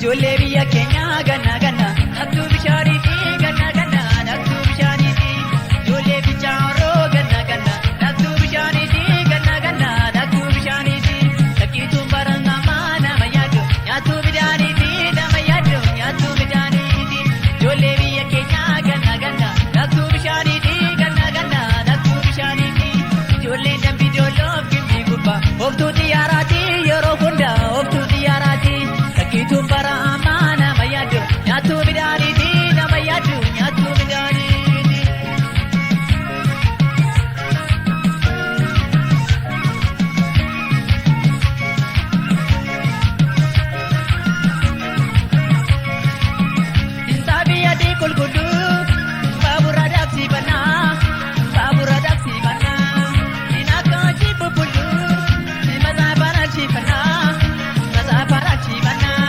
ijoollee biyya keenyaa ganna ganna nattuu bishaaniiti ganna ganna nattuu bishaaniiti ijoollee fiichaaroo ganna ganna nattuu bishaaniiti ganna ganna nattuu bishaaniiti fakkiituun barangamaa nama yaadu nyaatuu midhaaniiti nama yaadu nyaatuu midhaaniiti ijoollee biyya keenyaa ganna ganna nattuu bishaaniiti ganna ganna nattuu bishaaniiti ijoolleen dambii dooloof gimbii gubbaa ooftuu xiyyaaraati yeroo hunda ooftuu xiyyaaraati. Fakkiituun baramaa nama yaadu nyaatuu midhaaniiti nama yaadu nyaatuu midhaaniiti. Dintaa biyyattii qulqulluu baabura daaksifannaa baabura daaksifannaa dinaa kaachii bubbulluu masaa baraachifannaa masaa baraachifannaa.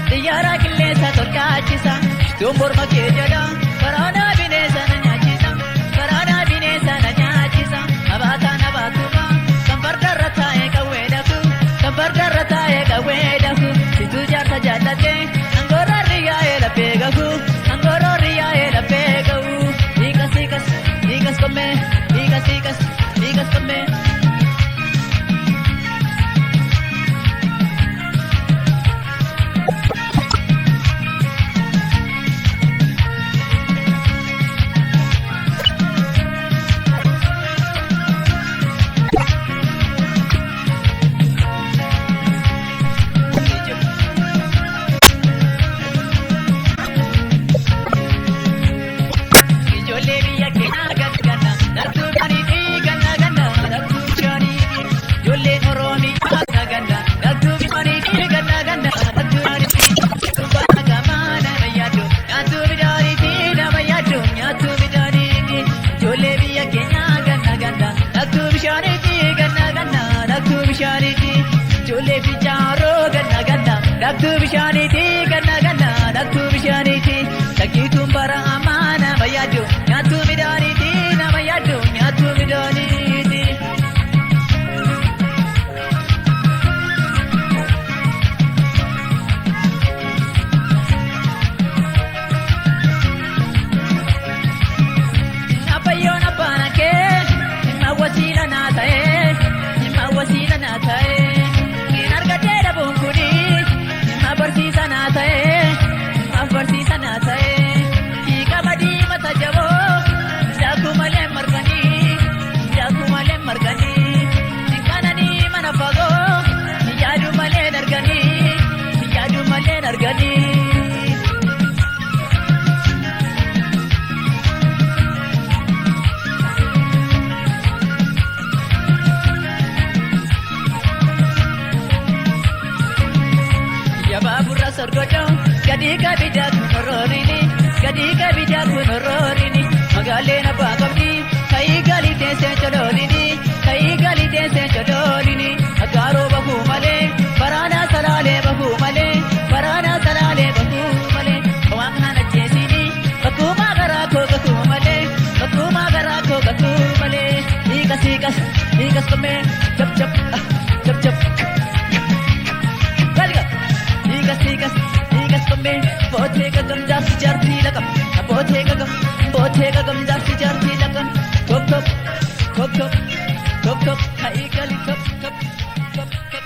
Xiyyaara qilleensa tolkaachisa Dombor makkee jedha karaanaa bineensa na nyaachisa karaanaa bineensa na nyaachisa abaataan abaatuma kan fardarra taa'ee qawwee dhaku kan fardarra taa'ee qawwee dhaku situu jaarsa jaallatee angorra riyyaa'ee laphee gahu angorra riyyaa'ee laphee gahu hiikas hiikas hiikas kommee hiikas hiikas hiikas kommee. Ijoollee fiichaaroo ganna ganna nattuu bishaaniiti ganna ganna nattuu bishaaniiti fakkiituun baramaa nama yaadu nyaatuu midhaaniiti nama yaadu nyaatuu midhaaniiti. Abbayyoon abbaana kee dhimma wasiila naa ta'ee dhimma wasiila naa ta'ee. Barsiisa naa ta'ee hiika badii mata jaboo daakuu malee marganii hinkananii mana fagoo yaadu malee darganii. Baabura sorgodoo gadi kabija kunororini gadi kabija kunororini magaaleen abbaa qabdi kayii galii teessee joloolini kayii galii teessee joloolini agaaroo bahuu malee baraanaa salaalee bahuu malee baraanaa salaalee bahuu malee waaqnaan ajjeesini bakkuumaa garaa koo gatuu malee bakkuumaa garaa koo gatuu malee hiikas hiikas hiikas kommee jab jab jab jab. Hiikas hiikas kommee bootee gagam jaarsi jaartii laqam bootee gagam jaarsi jaartii laqam kok kok kok kok kok kok ka'ii galii kok kok kok kok.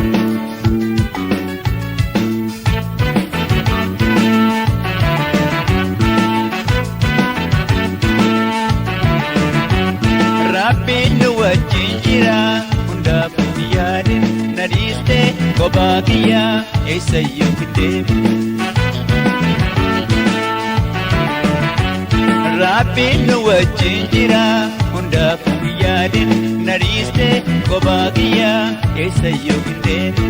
Rabbiin nu wajjin jira hundaafuu yaadin na dhiistee kophaa kiyyaa eessayyuu hin deemne. Rabbiin nu wajjin jira hundaafuu yaadin na dhiistee kophaa kiyyaa eessayyuu hin deemne.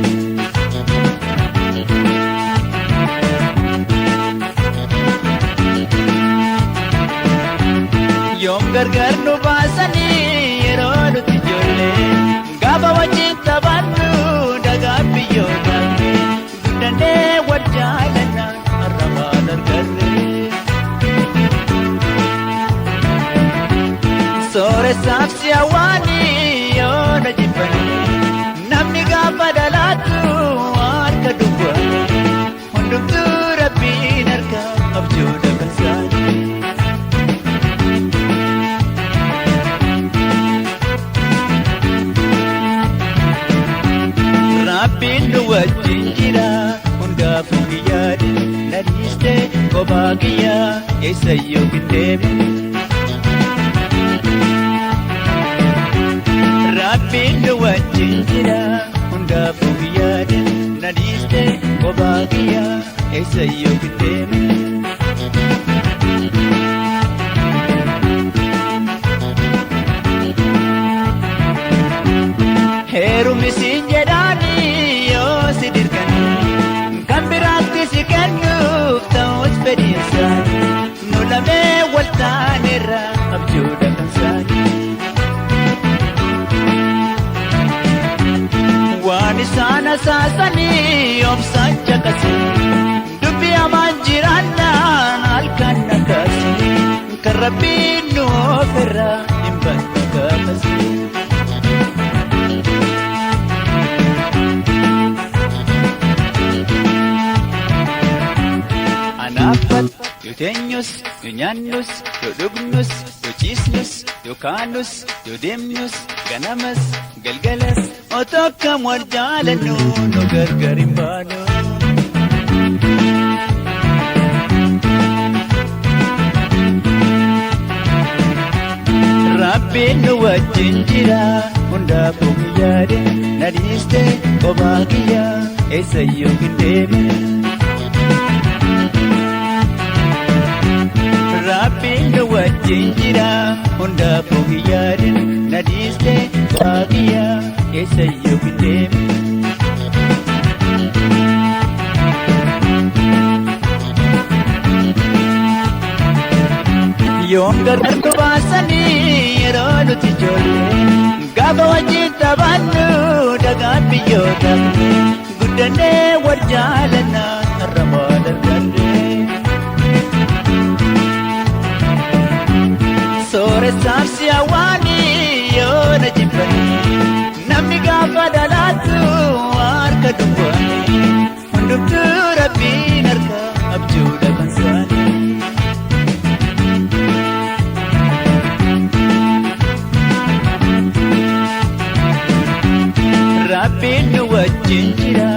Yoom gargar nu baasanii yeroo nuti ijoollee gaafa wajjin taphannu dhagaa biyyoo dhaabne guddannee wal jaalanna har'a maal arganne. Sooressaaf si hawwaanii yoo na jibbanii namni gaafa dhalaatu harka duwwaanii hundumtuu Rabbiin harka abjuudha kan isaanii. Rabbiin nu wajjin jira hundaafuu yaadin na dhiistee kophaa kiyyaa eessayyuu hin deemne. Rabbiin nu wajjin jira hundaafuu yaadin na dhiistee kophaa kiyyaa eessayyuu hin deemne. Heerumni siin jedhaanii yoo si dirqanii kan biraatti si kennuuf ta'us fedhii isaanii nu lamee wal taanerra abjuudha kan isaanii. Waan isaan asaasanii obsaan caqasanii dubbii hamaan jiraannaan halkan nakaasanii kan Rabbiin nu ofirraa hin banne gaafasanii. Yoo teenyus, yoo nyaannus, yoo dhugnus, yoo ciisnus, yoo kaanus, yoo deemnus, ganamas, galgalas, otoo akkam wal jaalannu nu gargar hin baanu. Rabbiin nu wajjin jira hundaafuu yaadin na dhiistee kophaa kiyyaa eessayyuu hin deemne. Rabbiin nu wajjin jira hundaafuu yaadin na dhiistee kophaa kiyyaa eessayyuu hin deemne. Yoom gargar nu baasanii yeroo nuti ijoollee gaafa wajjin taphannu dhagaan biyyoo dhaabne guddannee wal jaalanna har'a maal arganne. Sooressaaf si hawwaanii yoo na jibbanii namni gaafa dhalaatu harka duwwaanii hundumtuu Rabbiin harka abjuudha kan isaanii. Rabbiin nu wajjin jira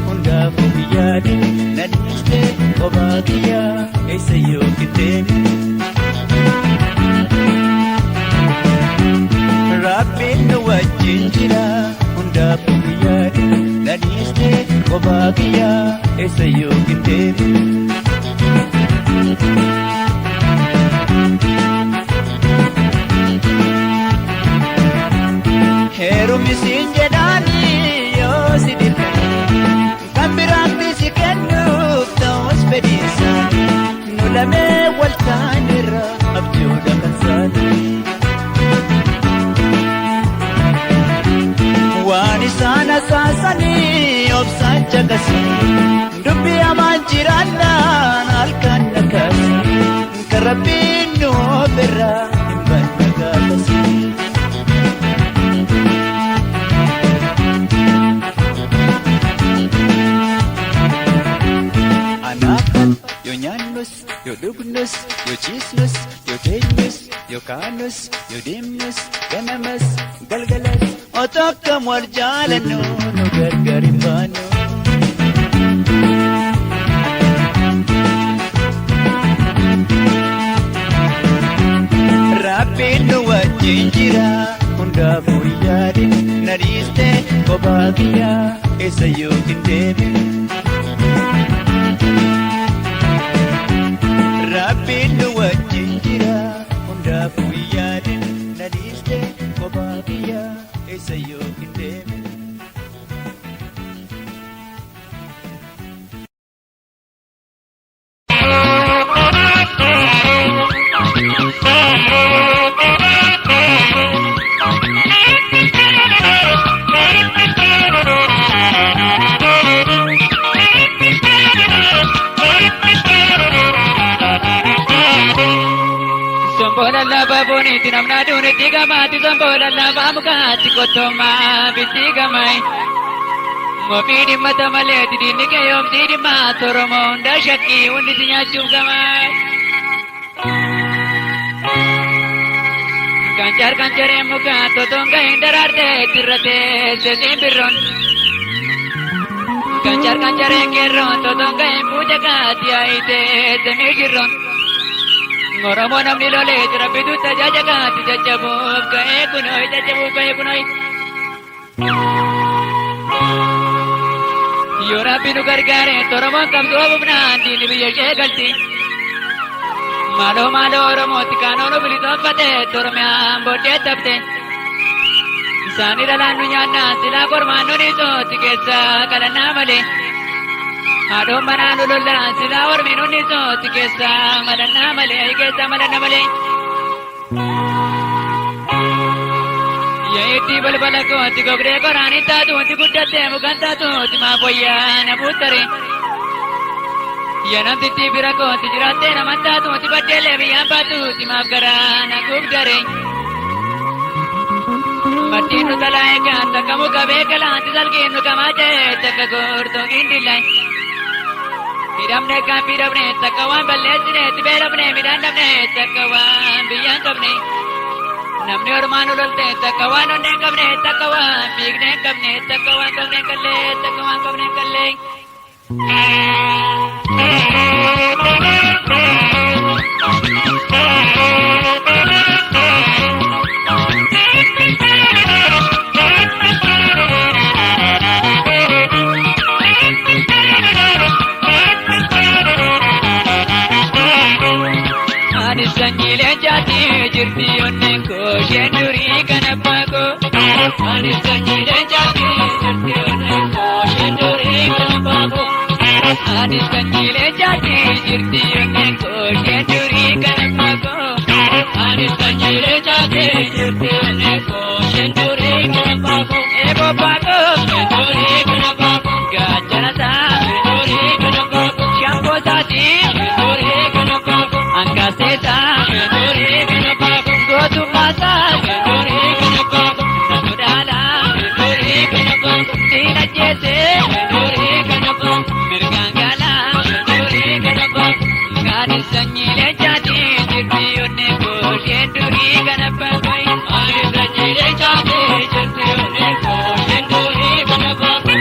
hundaafuu yaadin na dhiistee kophaa kiyyaa eessayyuu hin deemne. Rabbiin nu wajjin jira hundaafuu yaadin na dhiistee kophaa kiyyaa eessayyuu hin deemne. Heerumni siin jedhaanii yoo si dirqanii kan biraatti si kennuuf ta'us fedhii isaanii nu lamee wal taanerra abjuudha kan isaanii. Waan isaan asaasanii obsaan caqasanii dubbii hamaan jiraannaan halkan nakaasanii kan Rabbiin nu ofirraa hin banne gaafasanii. Yoo nyaannus, yoo dhugnus, yoo ciisnus, yoo teenyus, yoo kaanus, yoo deemnus, ganamas, galgalas, otoo akkam wal jaalannu nu gargar hin baanu. Rabbiin nu wajjin jira hundaafuu yaadin na dhiiste kophaa kiyyaa eessa yookiin deebiin. Rabbiin nu wajjin jira hundaafuu yaadin na dhiiste kophaa kiyyaa eessa yookiin deebiin. Baboniti namna duniti gamati sambola lama mukati kotoma biti gamai ngopidi mata maleti dini kayom sidi matoromo nda shaki undi sinyaju gamai kancar muka totonga indararte tirate sesimbiron kancar kerron totonga puja katia ite semigiron Ngoromo namni lole terapitu tajajaga tijajabuk kae kunoi Yora pinu gargare toromo kamdo bubnandi nibiye galti Malo oromo tikano no bilito pate toromya bote tapte Sani dalanu nyana sila kormano nito tikesa kalana male Ado mananu lola sila orminu nito tikesa malana male Yaiti balbala ko tigogre ko rani tatu tiguddate muganta tu timapoya nabutare Yanam titi birako tijirate namanta tu tibadele biyambatu timagara nagugdare Matinu talae ka takamu kabekala tisalginu kamaje takagurto gindilai Miramne ka miramne takawan balesne tiberamne mirandamne takawan biyangamne Namne ormanu lolte takawan onne kamne takawan bigne kamne takawan kamne kalle Sanjile jati jirti onne ko shenduri kanapako Anis sanjile jati jirti onne ko shenduri kanapako Anis sanjile jati jirti onne ko shenduri kanapako Anis sanjile jati jirti onne ko shenduri kanapako Ebo pako shenduri kanapako Gajana sa shenduri kanapako Shampo sati shenduri kanapako Angkaseta shenduri kanapako Gotu masa shenduri kanapako Nasudala shenduri kanapako Tina jese shenduri kanapako Mirgangala shenduri kanapako Gadis sanyile jati jirti onne ko shenduri kanapako Gadis sanyile jati jirti onne ko shenduri kanapako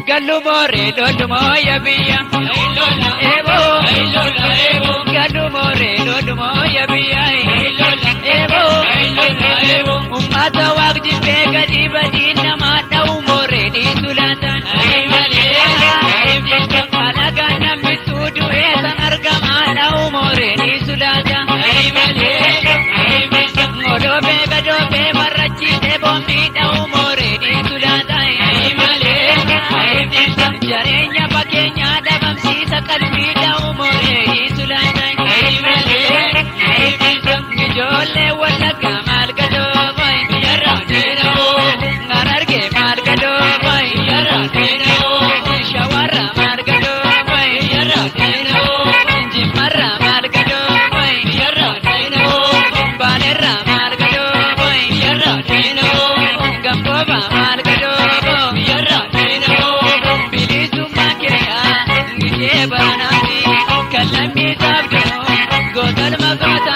Gallu more lolu moya biya ebo Gallu more lolu moya biya ebo Ummata waqti begadi badina mata umore di sulatan Alaga namni tudu esan argamana umore di sulatan Ngodo be marrachi de bombi da umore di sulatan Jarenya pakenya da bamsi sakalbi da umore di sulatan Jolle wala kamal kado boy yara deno ngarar ke mal kado boy yara deno shawara mal kado boy yara deno jimara mal kado boy yara deno banera mal kado boy yara deno gambo mal kado boy yara deno bilisu makya ngiye banati kalami sabdo godal magata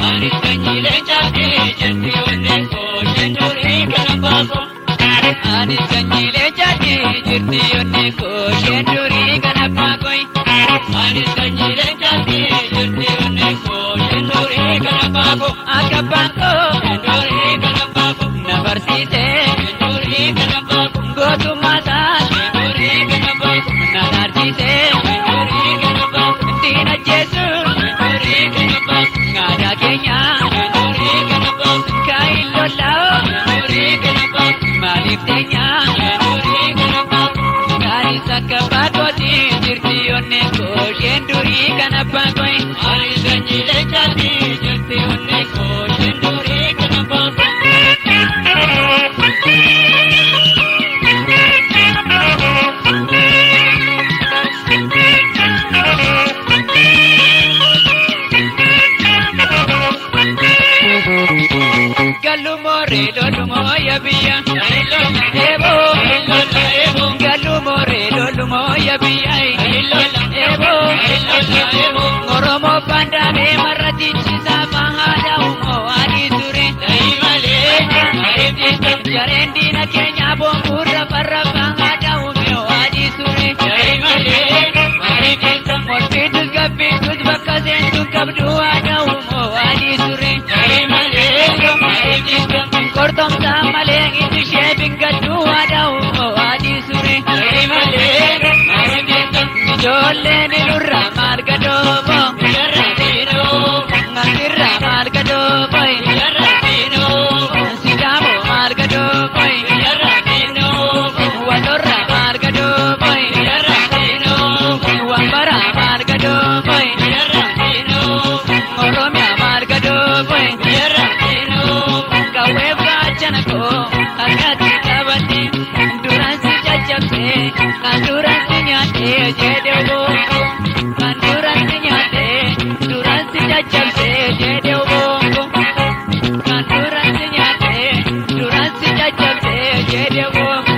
Ani sanyilee chaatee jirti onneen koo shendurii kana baako. Ani sanyilee chaatee jirti onneen koo shendurii kana baako. Ani sanyilee chaatee jirti onneen koo shendurii kana baako. Akka baako shendurii kana baako. Na barsiisee shendurii kana baako. Gootummaa isaa shendurii kana baako. Na dhaarsiisee shendurii kana baako. Diina jechuun shendurii kana baako. Ngaadaa keenya shendurii kana baako. Kaayin lolaa shendurii kana baako. Maaliif teenya shendurii kana baako. Gaarii sakka baakootti jirti onneen koo shendurii kana baako. Ani sanyilee chaatee jirti onneen koo shendurii kana baako. Galumore lolumo ya biya, ebo galumore lolumo ya biya, ebo oromo pandame marati chisa mahada umo adi sure, jarendi na Kenya bombura parra mahada umo adi sure, morpitus gapitus bakazentu kabdu ada umo adi sure. Kortom samale itu shaping kadu ada umo adi sure. Jolle nilurra margadobo, ngasirra margadobo, sidamo margadobo, walorra margadobo, wambara margadobo, oromia margadobo. Janako, agati kabati, duransi jajabse, kanduransi nyate, jede boko, kanduransi nyate, duransi jajabse, jede boko, kanduransi nyate, duransi jajabse, jede boko.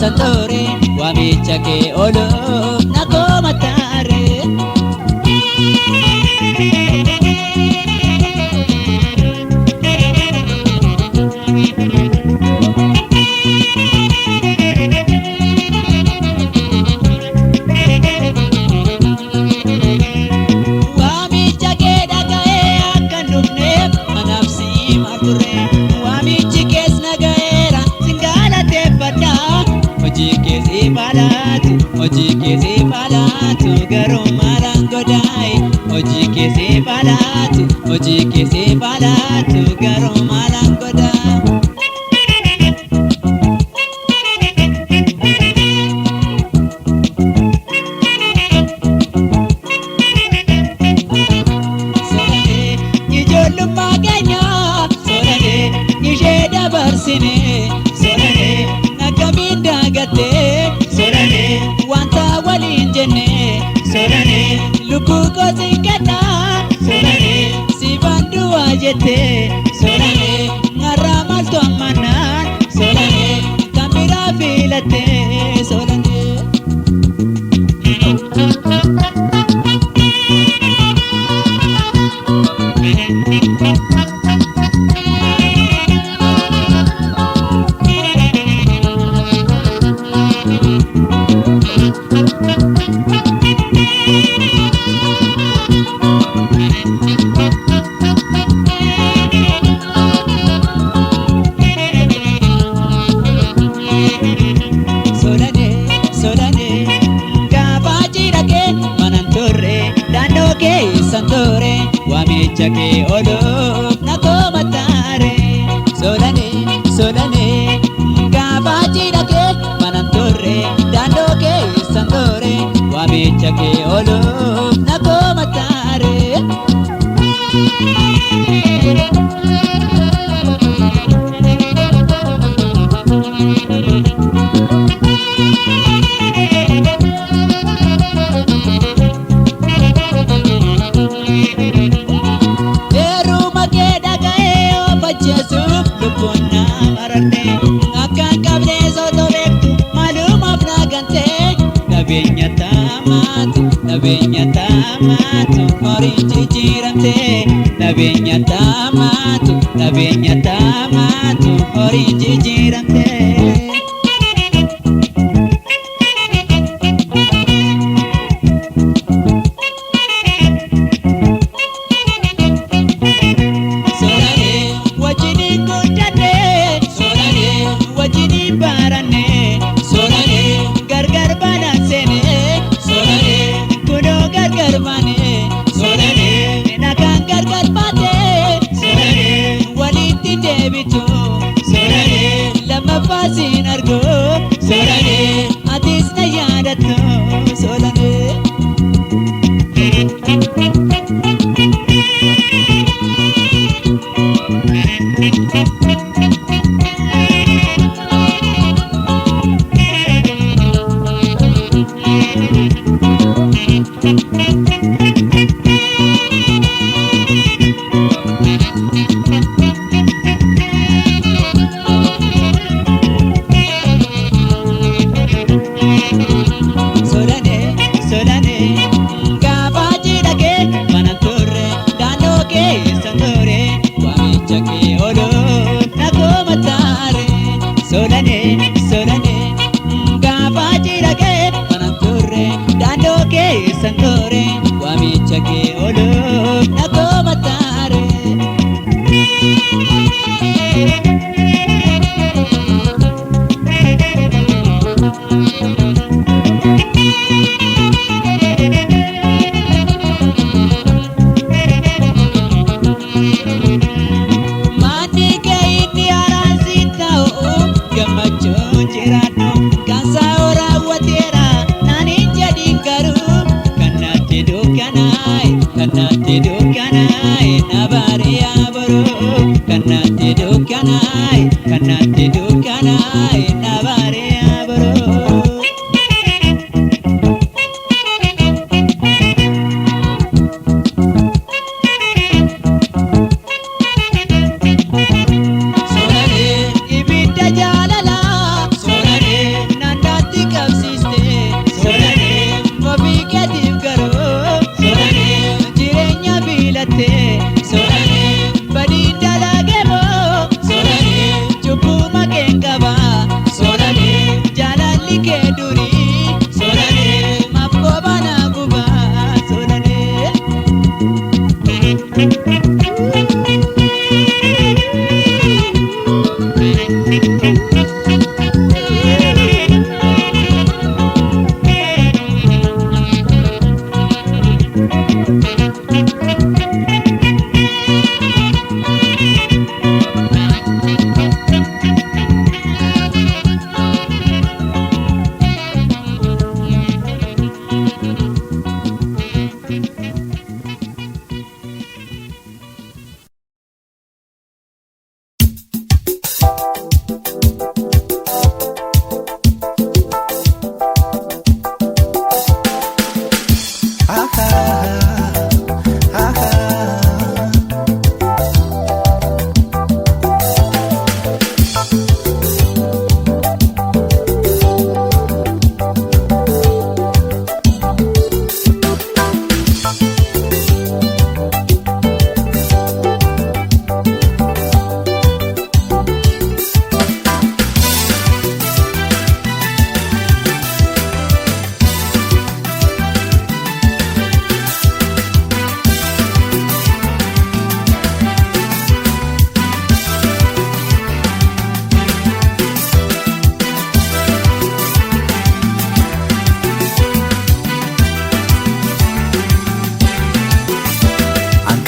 Santore, wamicha ke olo nako matare. Wamicha ke dagae akan dubne manafsi mature. Wamichi kes nagaera singala te pada. Oji kesi balatu garum malang godai. Oji kesi balatu garum malang godai. Sorane ijollu maganya, sorane isheda barsine, sorane nagaminda gatte. Sorane wanta walin jenne, sorane lubu ko zikata, sorane si bandu ajete, sorane ngaramal to amanan, sorane kamera filate, sorane. waamicha kee ooluuf na koomataare. Solane gaafa cidha kee manan turre daandoo keessan ture waamicha kee ooluuf na koomataare. Yeruma kee dhaga'ee ofacheessuuf lubbuun na mararte akkaan qabdee sootoo beektu maalumaaf na gantee qabeenya taamaatu horiin jijjiiramte qabeenya taamaatu horiin jijjiiramte. Lammaffaasin argu Solane atis na yaadattu Solane. Solane gaafa cidha kee manan turre daandoo keessan ture waamicha kee ooluuf na koomataare. Solane gaafa cidha kee manan turre daandoo keessan ture waamicha kee ooluuf na koomataare. Kanatti dukkanaayi nabaariyaa boroo kanatti dukkanaayi nabaariyaa boroo. Solane ibidda jaalalaa Solane naannatti qabsiiste Solane ofii keetiif garuu Solane jireenya biyya.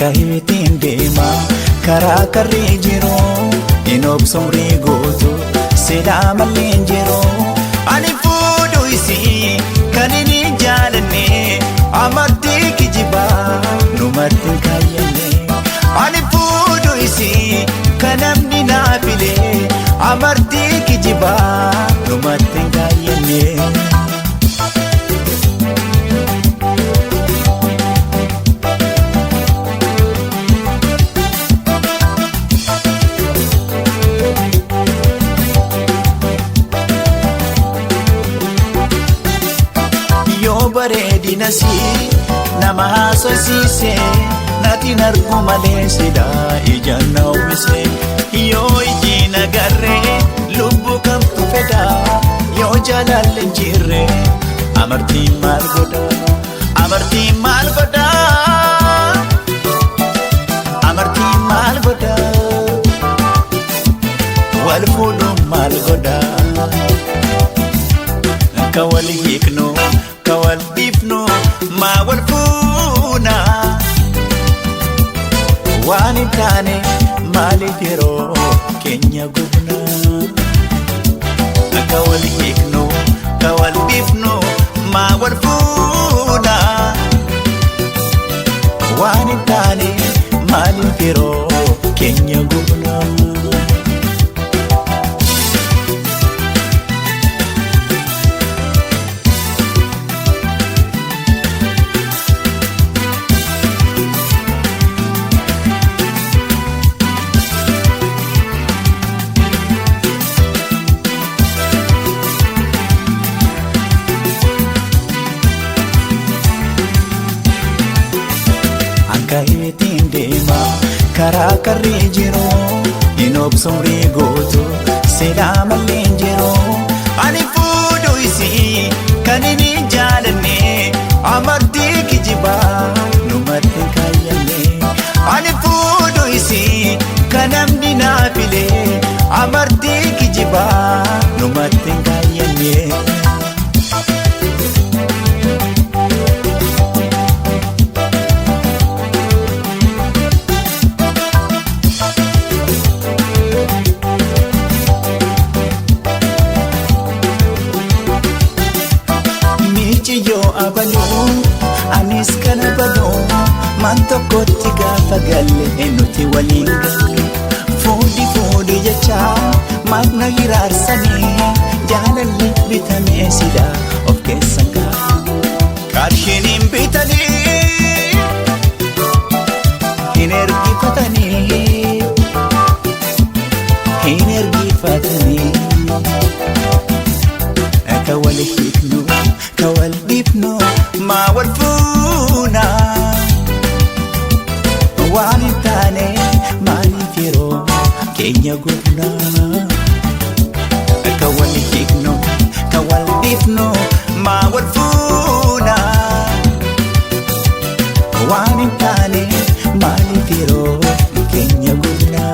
akka ittiin deema karaa karree jiru hin obsumrii gootu sedhaa malleen jiru ani fuudhu isii kan inni jaalanne amartii kijibaa numatti kaayyanne ani fuudhu isii kan namni naafile amartii kijibaa numatti kaayyanne. Bareedina si nama haasofsiise natiin argu malee silaa ijaan na uwwise yoo iji nagarree lubbuu kamtu fedha yoo jaalalli hin jirre amartiin maal godha amartiin maal godha amartiin maal godha wal fuudhuun maal godha ka wal hiiknu ka wal dhiifnu maa wal fuuna waan hin taane maaliif yeroo keenya gubna ka wal hiiknu ka wal dhiifnu maa wal fuuna waan hin taane maaliif yeroo keenya gubna. Ittiin deema karaa karree jiru hin obsumrii gootu sedhaa malleen jiru ani fuudhu isii kan inni jaalanne amartii kijibaa numatti kaayyanne ani fuudhu isii kan namni naafile amartii kijibaa numatti kaayyanne. Anis kana baloo man tokkotti gaafa galle nuti waliin galle fuudhi jecha maaf na hiraarsanii jaalalli bitamee sida of keessan gaafa qarshiin hin bitanii hin ergifatanii ka wal hiiknu ka wal dhiifnu maa wal fuuna waan hin taane maaliif yeroo keenya gubna ka wal hiiknu ka wal dhiifnu maa wal fuuna waan hin taane maaliif yeroo keenya gubna.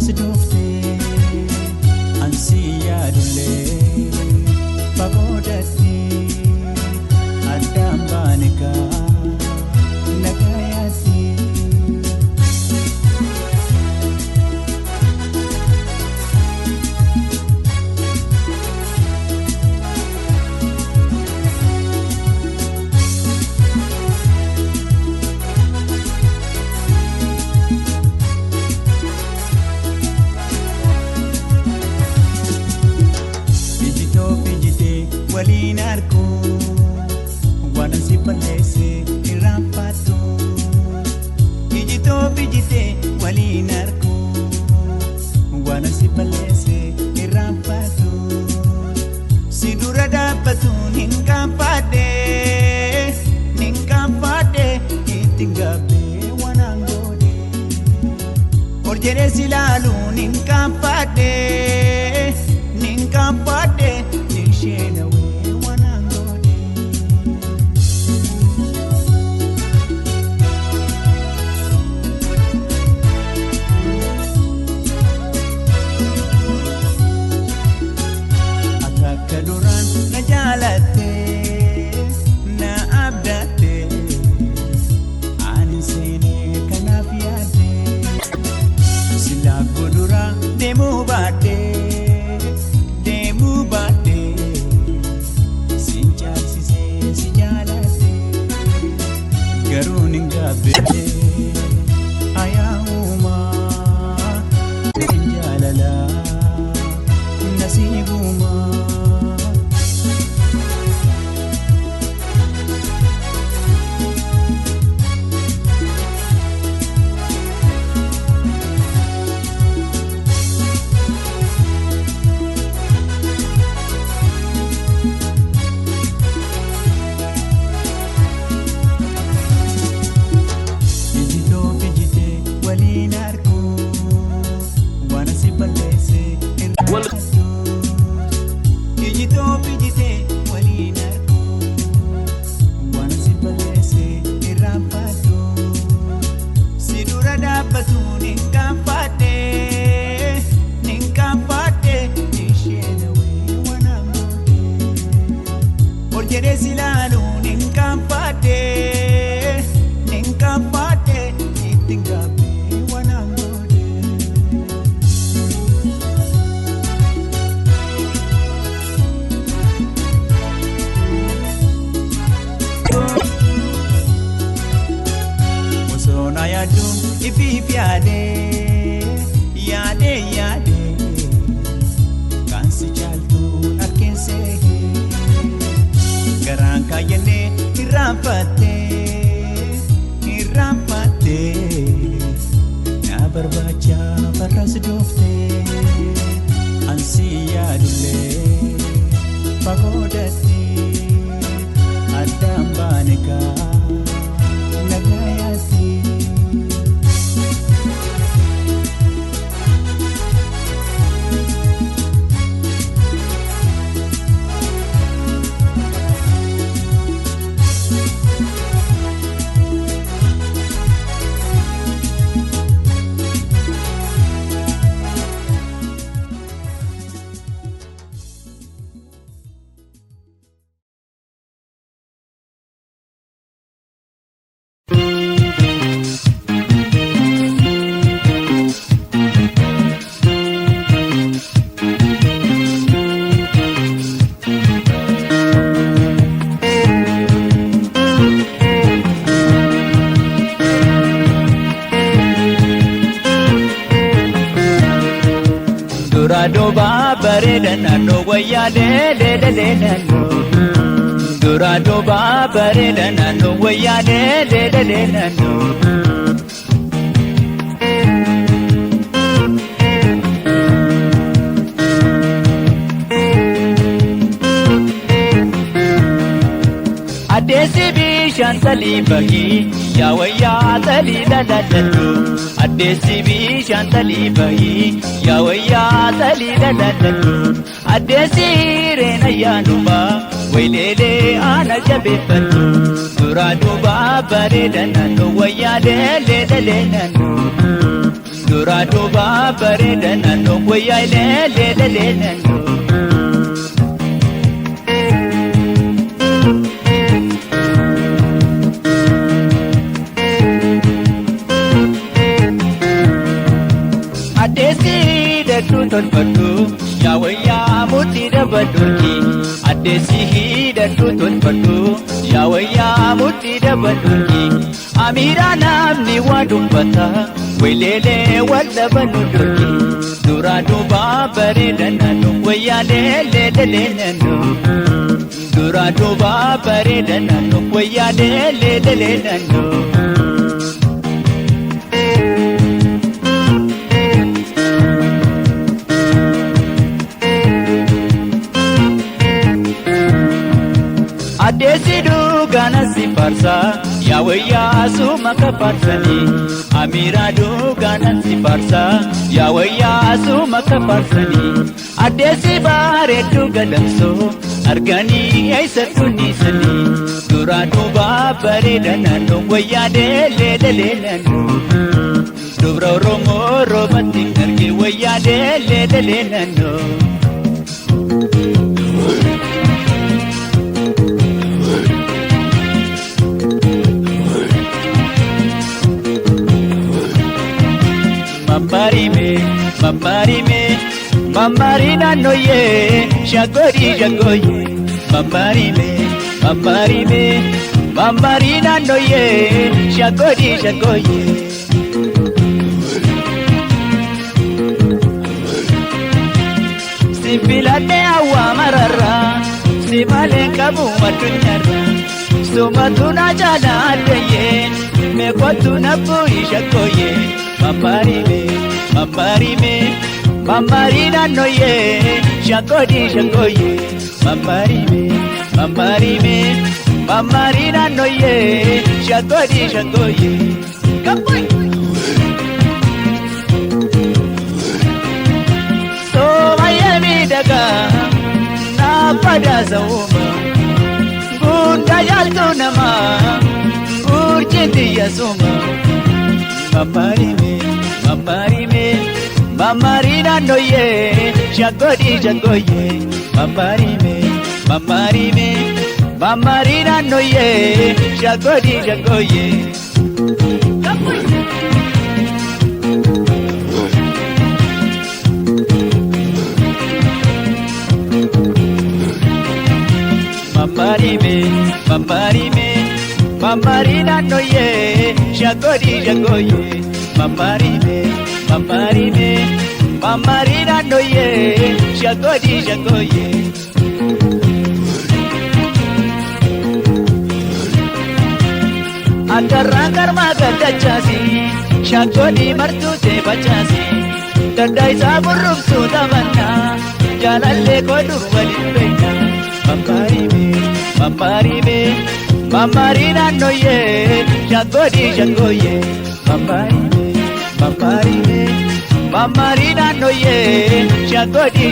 farras dooftee ansi yaadullee fagoodatti addaan baanikaa nagayaatti. Waliin arguu waan si balleesse irraanfatu. Ijitoo bijitee waliin arguu waan si balleesse irraanfatu. Si dura dhaabbatuun hin qaanfadhe itti gaabbee waan aangoodhe. Orjedhee si laaluun hin qaanfadhe nisheenawe. Na abdatte ani seene kanaaf yaadde sila godura deemuu baadhe sin caalsisee si jaaladhe garuu nin gaabbete ayaahumaa hin jaalala nasiibumaa. If yaade kan si caaltu arkeesse garaan kaayyanne irraanfatte na barbaacha farras dooftee ansi yaadullee fagoodatti addaan baanikaa nagayaatti. Dura bareeda naannoo wayyaa leelee naannoo. Dura bareeda naannoo wayyaa leelee naannoo. Addeessi bishaan talii bahii yaa wayyaa talii ladadaddu. Addeessi bishaan talii bahii yaa wayyaa talii ladadaddu. Addeessi reena yaanumaa wayleelee ana jabeeffadhu. Dura bareeda naannoo wayyaa leelee naannoo. dura duuba bareeda naannoo wayyaa leelelee naannoo. Addeessi hidhadhu tolfadhu yaa wayyaa mudhii dabadhuuti. Addeessi hidhadhu tolfadhu yaa wayyaa mudhii dabadhuuti. Amiiraa namni waa dubbata wayleelee wal dhabannu durti. Dura duuba bareeda naannoo wayyaa leelelee naannoo. Dura duuba bareeda naannoo wayyaa leelelee naannoo. Addeessi duugana si farsa yaa wayyaa suma kafarsani. Amiiraa duugana si farsa yaa wayyaa suma kafarsani. Addeessi bareeddu gadamsoo arganii eessattu dhiisani. Dura duuba bareeda naannoo wayyaa leelelee naannoo. Dubra Oromoo roobatti arge wayyaa leelelee naannoo. Mamari naannoye shagoye. Mamari naannoye shagoye. Sibiillee hawaa mararra simalee qabu addunyaarra. Sumatu na jala addeye meeqotu na bu'i shagoye. Mamari naannoye shagoye. Mamari naannoye shagoye. Soomayyee miidhagaa naafadaasa uuma. Guddaa jaaltu namaa gurjitiyya suma. Mamari naannoye shagoye. Mamari naannoye shagoye. Mamari naannoye shagoye. Mamari naannoye shagoye. Akarraan karmaa gaddachaasi shagooni martuu ta'e bachaasi. Gaddaa isaa burrubsuu taphannaa jaalallee kooduu waliin beekna. Mamari naannoye shagoye. Mamari naannoye shagoye.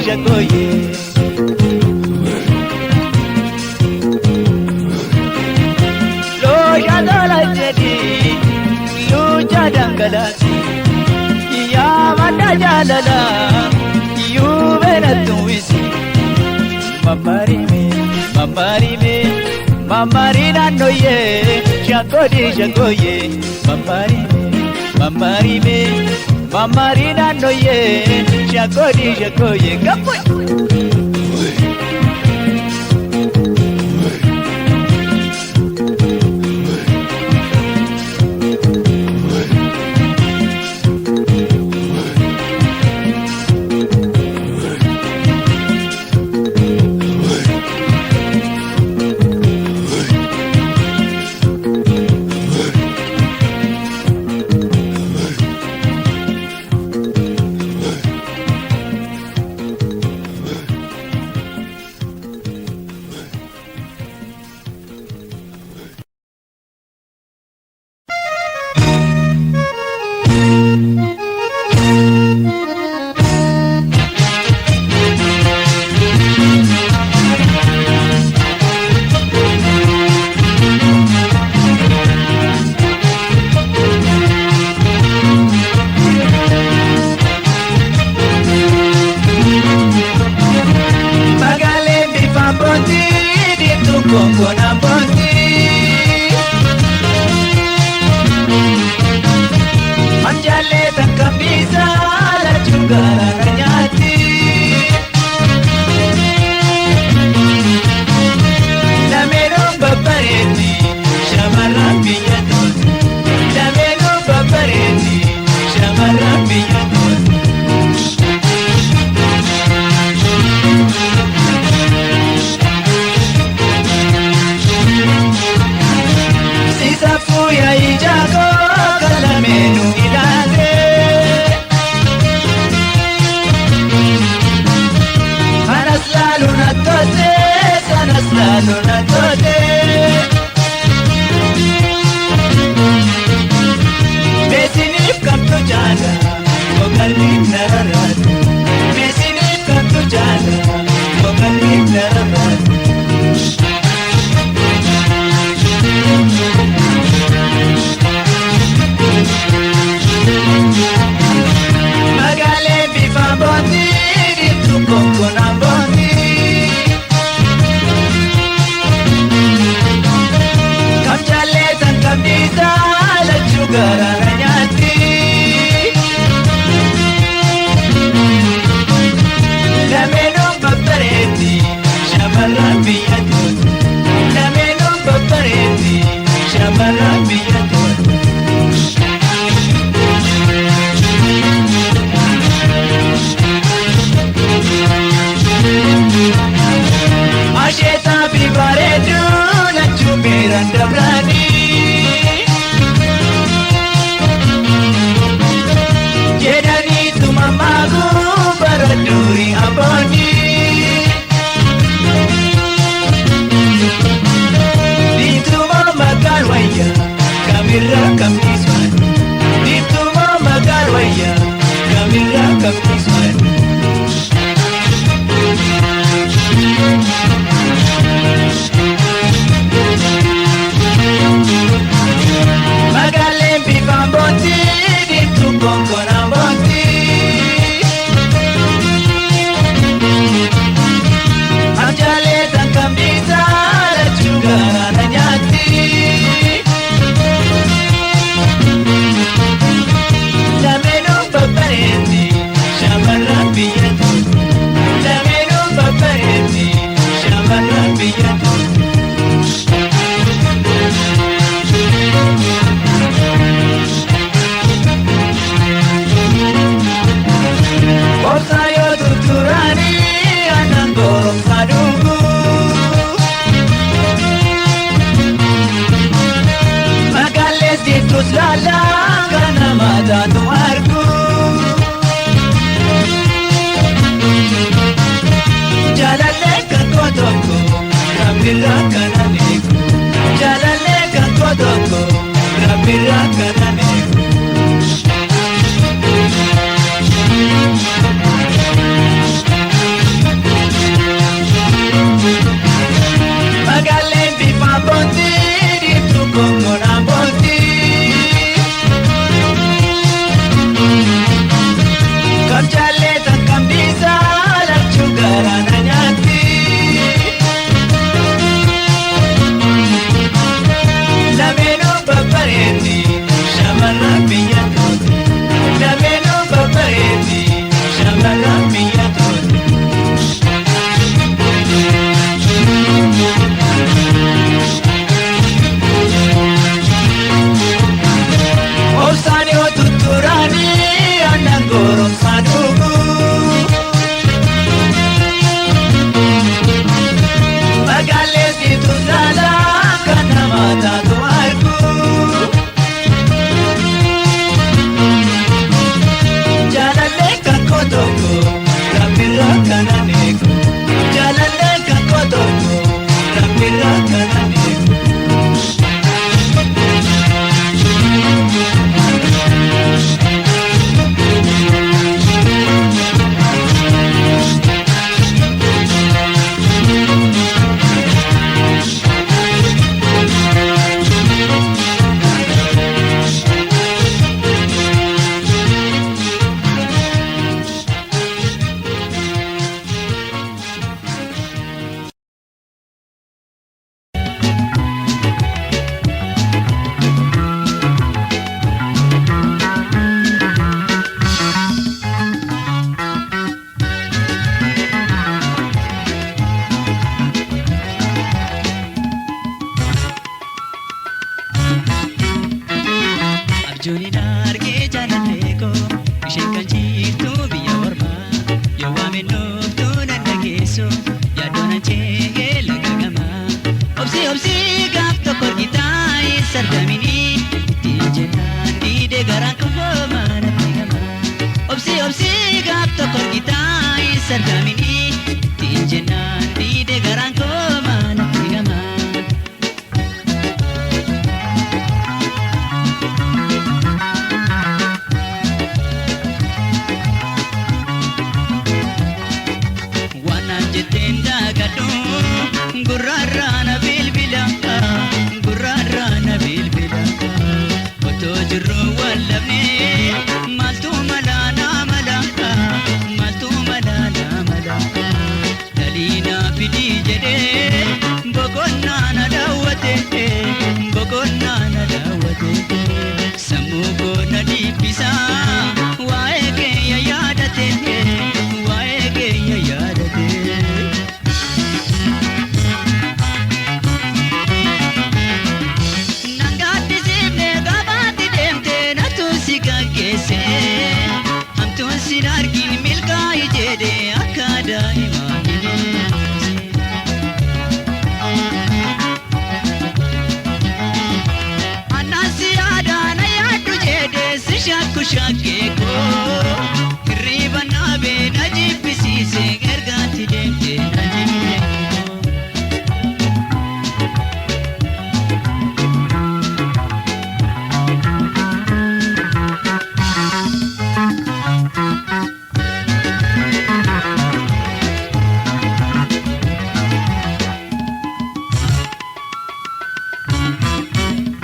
Looya tola jedhi luuja dangalaasi. Yaa madda jaalala yuu beelatu wisi. Mamari naannoye shagoye. Mamari naannoye shagoye. jaalatu na tole. Meesiniif kamtu jaala boqalliif na rarraatu. Meesiniif kamtu jaala boqalliif na rarraatu. Magaalee bifa boonti dhiibdu konkolaa boonti. Kam jaalleetan kam dhiisaa lachuu garaara nyaatti. Lameenuu babbareetti shamarran biyya tootu. Lameenuu babbareetti shamarran biyya tootu. Asheeta fi bareedu lachuu beeran dabrani. Jedhanii tuma maaguu bara durii abooni. Diituma magaan wayyaa kamirra kamniswani. Diituma magaan wayyaa kamirra kamniswani. Magaaleen bifa boonti dhiibdu konkolaa boonti. Amjaalee kam dhiisaa lachuu garaara nyaatti. Lameenuu babbareetti shamarran biyya tootu. Lameenuu babbareetti shamarran biyya tootu. Obsaa yoo tutturanii aannan goromsaa dhugu. Magaallee situs laalaa kan namaa taatu argu. Jaalallee kan koo tokko rabbirraa kanan eegu. Jaalallee kan koo tokko rabbirraa kanan eegu. Magaaleen bifa boonti dhiibdu konkolaa boonti. Kam jaalleetan kam dhiisaa lachuu garaara nyaatti. Lameenuu babbareetti shamarran biyya tootu. Lameenuu babbareetti shamarran biyya tootu. Obsaan yoo tutturanii aannan goromsaa dhugu. Magaalee situs laalaa kan namaa taatu argu. Jaalallee kan koo tokko rabbirraa kanan eegu. Jaalallee kan koo tokko rabbirraa kanan eegu. Abjuun argee jaalallee koo isheen kan jirtu biyya ormaa yoo waame nuuftu nan dhageessu yaaddoon achee laga gamaa. Obsii gaaf tokko argitaa hin sardaminii ittiin jennaan dhiidee garaan koo maanatti gamaa. Obsii gaaf tokko argitaa hin sardaminii ittiin jennaan dhiidee garaan koo maanatti shakku shakkee koo hirriba naabee na jibbisiise ergaatti deemtee na jibbee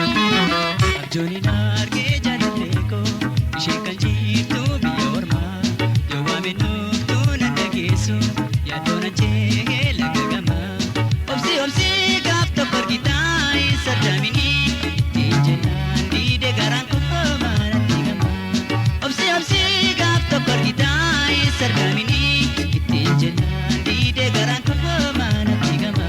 Abjooni naargee jaalallee koo isheen kan jirtu biyya ormaa yoo waame nuuftuu na dhageessu yaaddoon achee laga gamaa obsii gaaf tokko argitaa hin sardaminii ittiin jennaan diide garaan koo maalatti gamaa obsii gaaf tokko argitaa hin sardaminii ittiin jennaan diide garaan koo maalatti gamaa.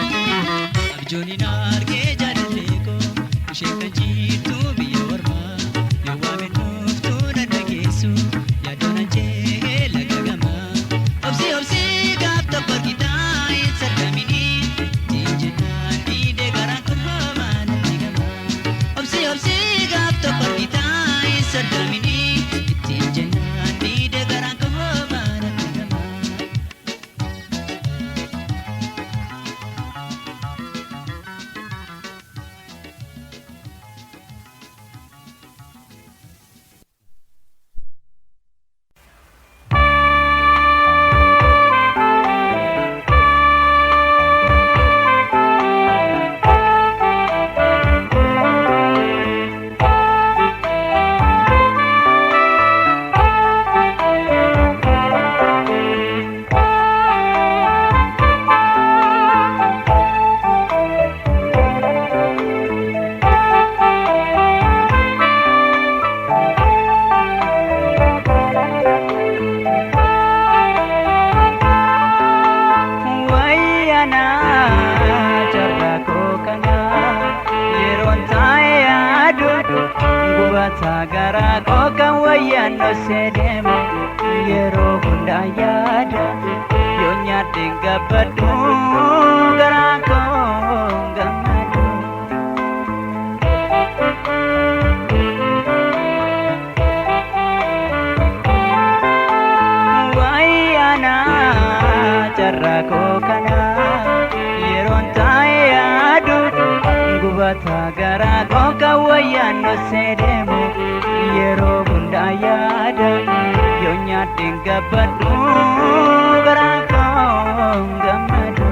Abjooni naargee jaalallee koo isheen kan jirtu biyya ormaa yoo waame nuuftuu na dhageessu yaaddoon achee laga gamaa obsii gaaf tokko argitaa hin sardaminii ittiin jennaan diide garaan koo maalatti gamaa obsii gaaf tokko argitaa hin sardaminii ittiin jennaan diide garaan koo maalatti gamaa. Gara koo kan wayyaan dhosee deemu yeroo hundaa yaada yoo nyaadheen gabbadhu garaa koo gammadu. Wayyaana carraa koo kana yeroon taa'ee yaadu gubata garaa koo kan wayyaan dhosee deemu. Yeroo hundaa yaada yoo nyaadheen gabbadhu garaa koo gammadu.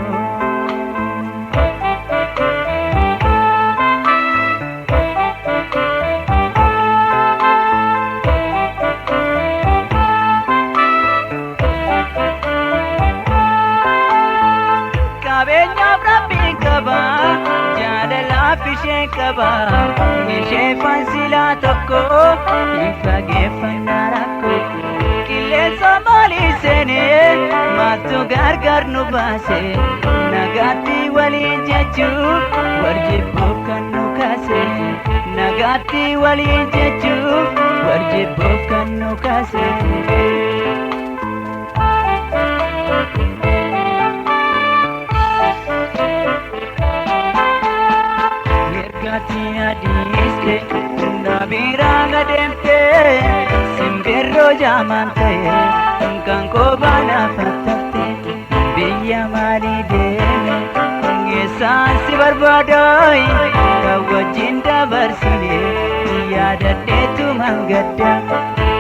Qabeenyaaf rabbiin qaba jaalalaaf ishee qaba ishee fansilaa tokko hin fageeffannaa rakkoo qilleensa maalii seenee maaltu gargar nu baase nagaatti waliin jechuu wal jibbuuf kan nu kaase Mirgaatti waliin jechuun wal jibbuuf kan nu kaase. Mirgaatti adiiste na biraan adeemte simbirroo jaamaan ta'e kan koobana fattatte biyya maalii deeme geessaan si barbaadooy kan wajjin dabarsine yaadadheetu mangadda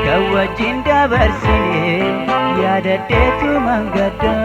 kan wajjin dabarsine yaadadheetu mangadda.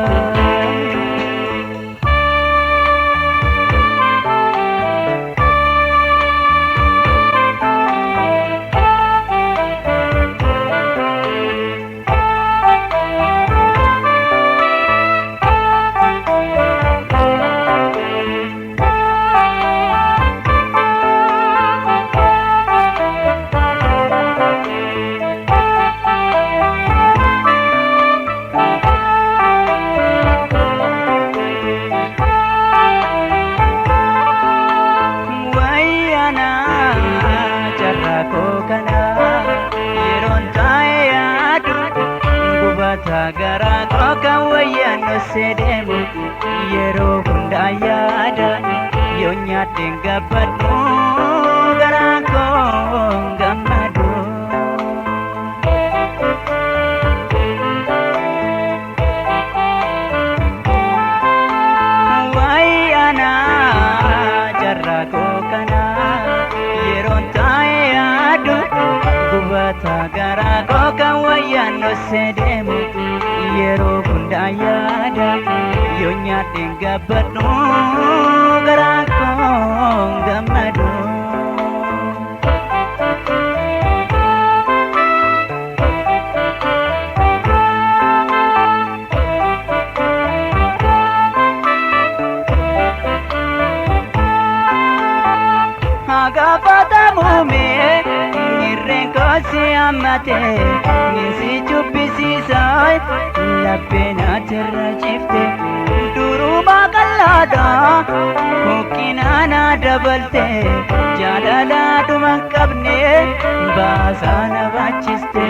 Gara koo kan wayyaanoo sedeemu yeroo hundaa yaada yoo nyaadheen gabbadhu gara koo gammadu. Wayyaana jarra koo kana yeroon taa'ee yaadu gubata gara koo kan wayyaanoo sedeemu yeroo hundaa yaada yoo nyaadheen gabbadhu gara koo gammadu. Agafata muumee irreen koosi hammate ninsi jubbisiisaa lapheen atirra cifte duruma qallaadha kokkinaana dabalte jaalalaadhuma qabne baasaa na baachiste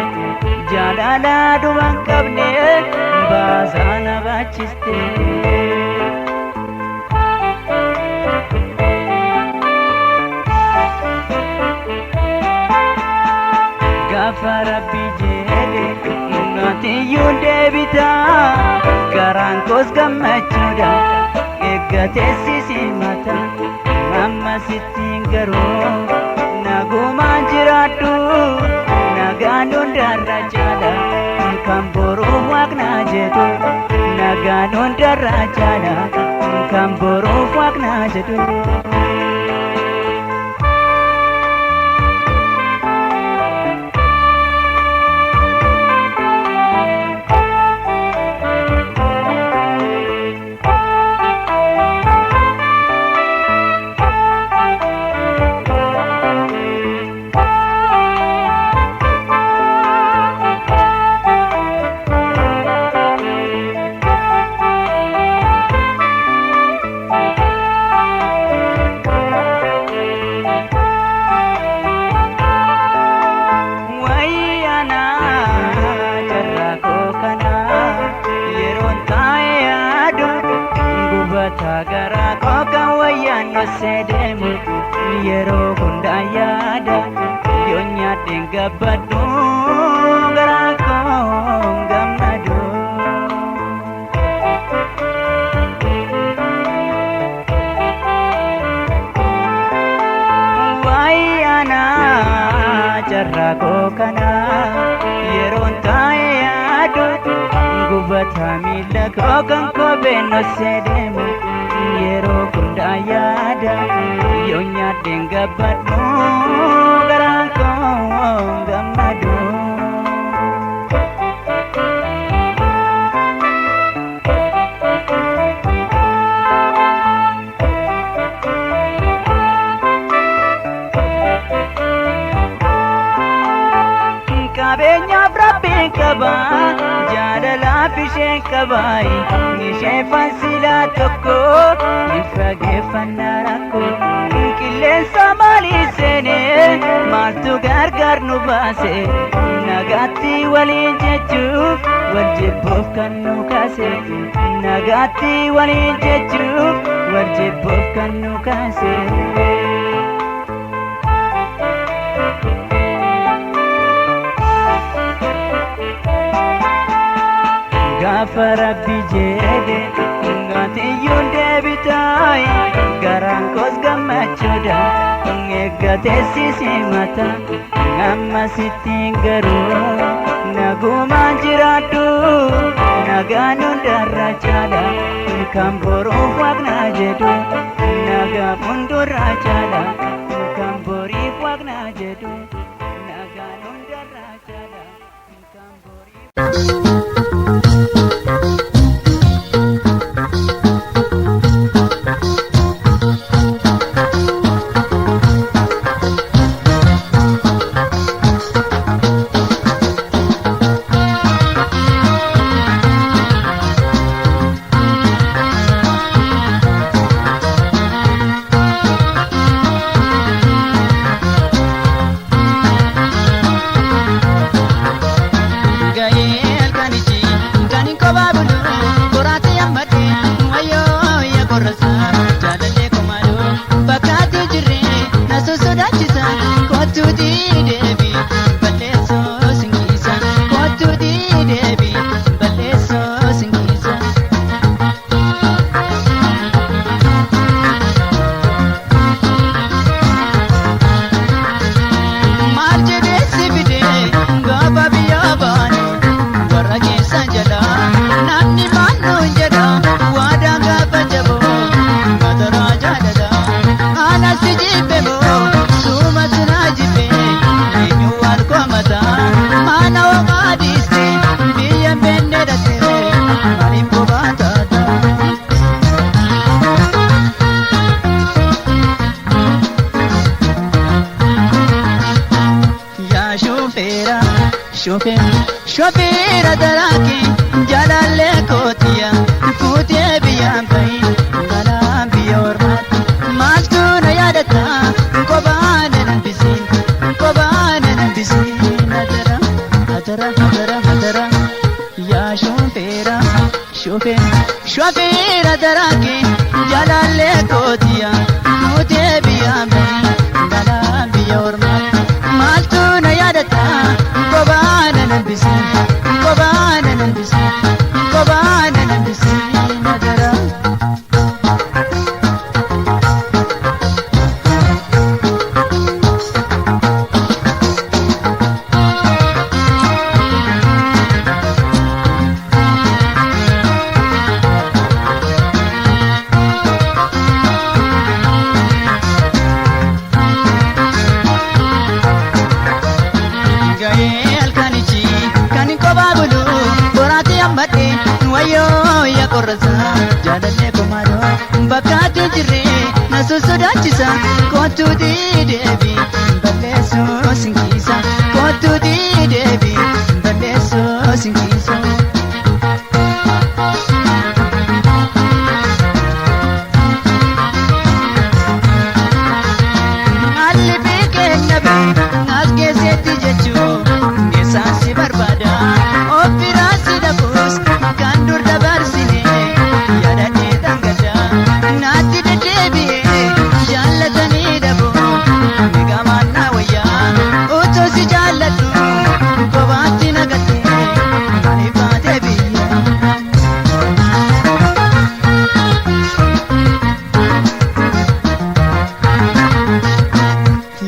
jaalalaadhuma qabne baasaa na baachiste. Gaafa Rabbi jedhe naatiyyuun deebita garaan koos gammachuudha eeggatee si mata amma sittiin garuu nagumaan jiraadhu nagaan hundarra caala kan boruuf waaqnaa jedhu nagaan hundarra caala kan boruuf waaqnaa jedhu. Gara koo kan wayyaanoo sedeemu yeroo hundaa yaada yoo nyaadheen gabbadhu gara koo gammadu. Wayyaana jarra koo kana yeroon taa'ee yaadu gubata miila koo kan kopheen sedeemu yeroo hundaa yaada yoo nyaadheen gabbadhu gara koo gammadu. Qabeenyaaf Rabbiin qaba jaalalaaf isheen qabaay ishee fansilaa tokko hin fageeffannaa rakkoo qilleensa walii seene maaltu gargar nu baase nagaatti waliin jechuuf wal jibbuuf kan nu kaase nagaatti waliin jechuuf wal jibbuuf kan nu kaase. Gaafa Rabbi jedhe gaatiyyuun deebitaay garaan koos gammachuudhaan eeggatee si simata amma sittiin garuu nagumaan jiraadhu nagaan hundarra caala kan boruuf waaqna jedhu nagaan hundarra caala kan boriif waaqna jedhu nagaan hundarra caala kan boriif. Shofeera daraake jalalle kootiya fuutee biyyaan bahin galaan biyya ormaatti maaltu na yaadata kophaan na hambisiin atara yaa shofeera daraake jalalle kootiya fuutee biyyaan bahin galaan biyya ormaatti maaltu na yaadata kophaan na hambisiin. Jaalallee komaadoo bakkaatti jirree na sosodaachisa kootu deebii balleessoo sinkiisa kootu deebii balleessoo sinkiisa. Haalli beekenya bee as keessatti jechuun geessaan si barbaada ofirraa si dhabuus kan dur dabarsine. Naatti deddeebi'ee jaallatanii dhaboo eegamaan na wayyaa otoo si jaalladhu kophaatti nagattee ani baatee biyya.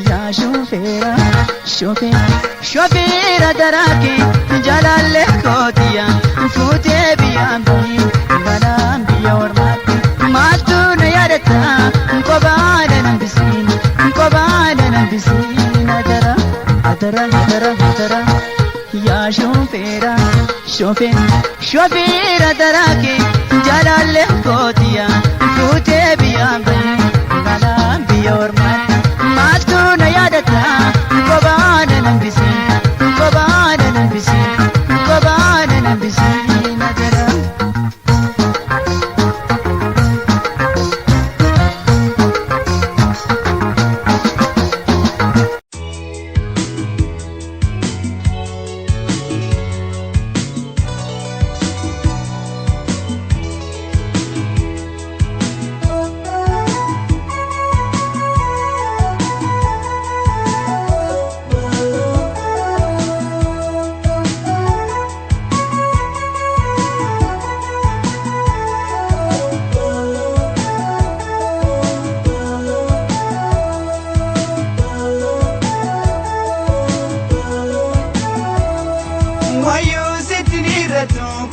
Yaa shofeera daraake jalalle kootiya fuutee biyyaan bahin galaan biyya ormaatti. Maaltu na yaadata kophaan na hambisiin atara yaa shofeera daraake jalalle kootiya fuutee biyyaan bahin galaan biyya ormaatti maaltu na yaadata kophaan na hambisiin atara.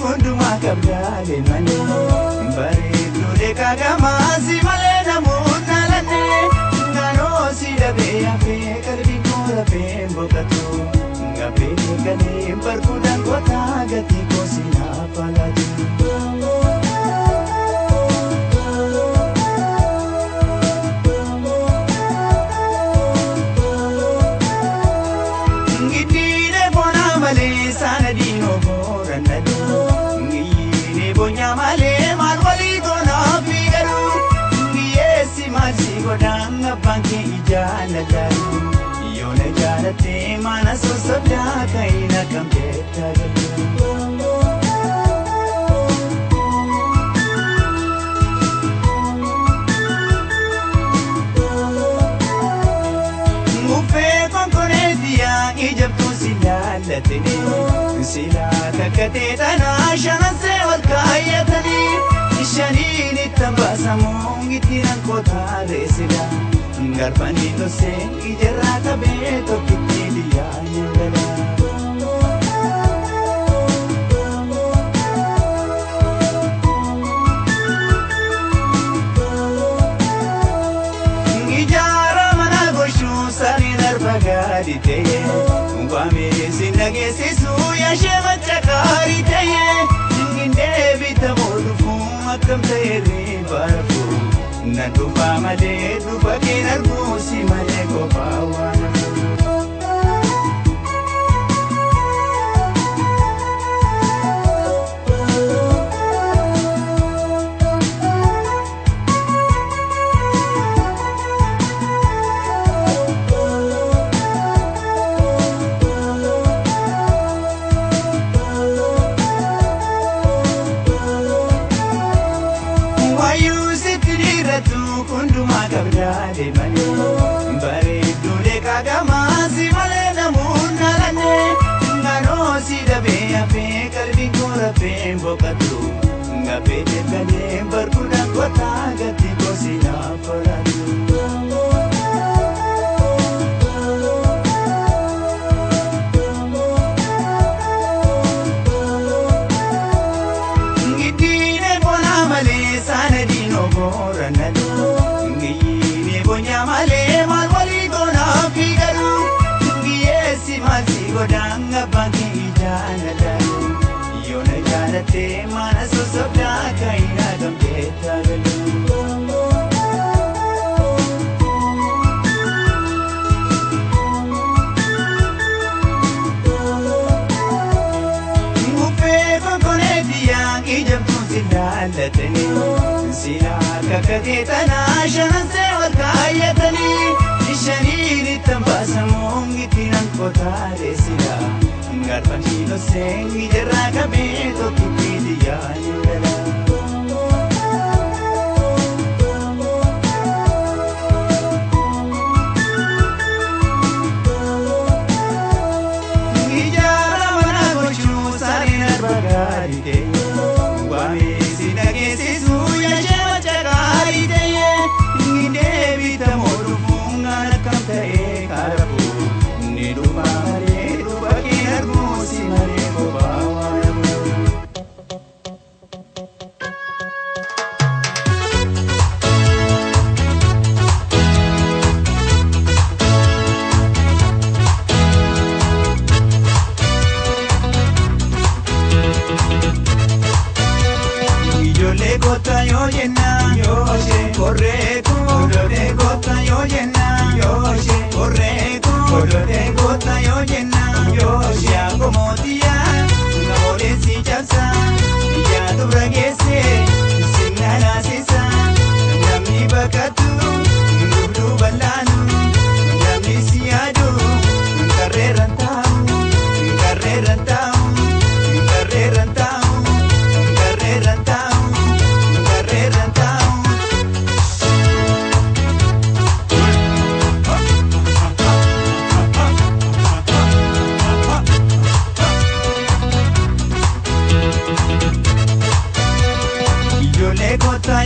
kundumaa qabdaale malee bareedduu deekaa gamaasi malee namuun naalannee naannoo si dhabee hafee qalbii koo rafee boqotu gabee galee barkuudhaan gotaa gatii koo si naafalaatu. Banki ijana jaru, yona jana te mana sosabda kaina kampeta galu. Mufe konkone dia ijab tu silala tene, sila kakate tana shana se walkaya tani, shani ni tambasamu gitiran kota resida. Garfani no se ijerra kabeto kitiliya nyangala. Ijara mana goshu sani narbagari teye, wame sinage sisu ya shema chakari teye, nginde bita modufu akam teye barfu. Nandupa malee dupa kinargu si malee kopawana. Kundumaa qabdaale malee bareedduu deekaa gamaasi malee namuun naalannee naannoo si dhabee hafee qalbii koo rafee boqotu gabee galee barkuudhaan gotaa gatii koo si naafalaatu. Giddiinee bonaa malee saana diinoo boorannatu. Male mal wali gona figaru ngiyesi masi godanga bangi jana daru yona jana te mana sosabda kaina gambeta galu. Mufe konkone diya ijab tu silala tene sila kakate tana shana se walkaya tani shanini tambasamu gitiran kota resila garfani no se ijerra kabeto kitiliya nyangala. Ijara mana goshu sari narbagari te, wame sinage sisu ya shema chakari te. Bita modufu ngana kamtae karabu, nidupa mare dupa kinargu si mare kopawana. Ijole kota yo yena yoshe korreku. Olole gota yo yena yoshe korreku. Olole gota yo yena yoshe akomotia ngabole si jabsa ya dubragese sinala sisa namni bakatu ngublu balanu namni siadu karreran tau karreran tau karreran tau karreran tau karreran tau.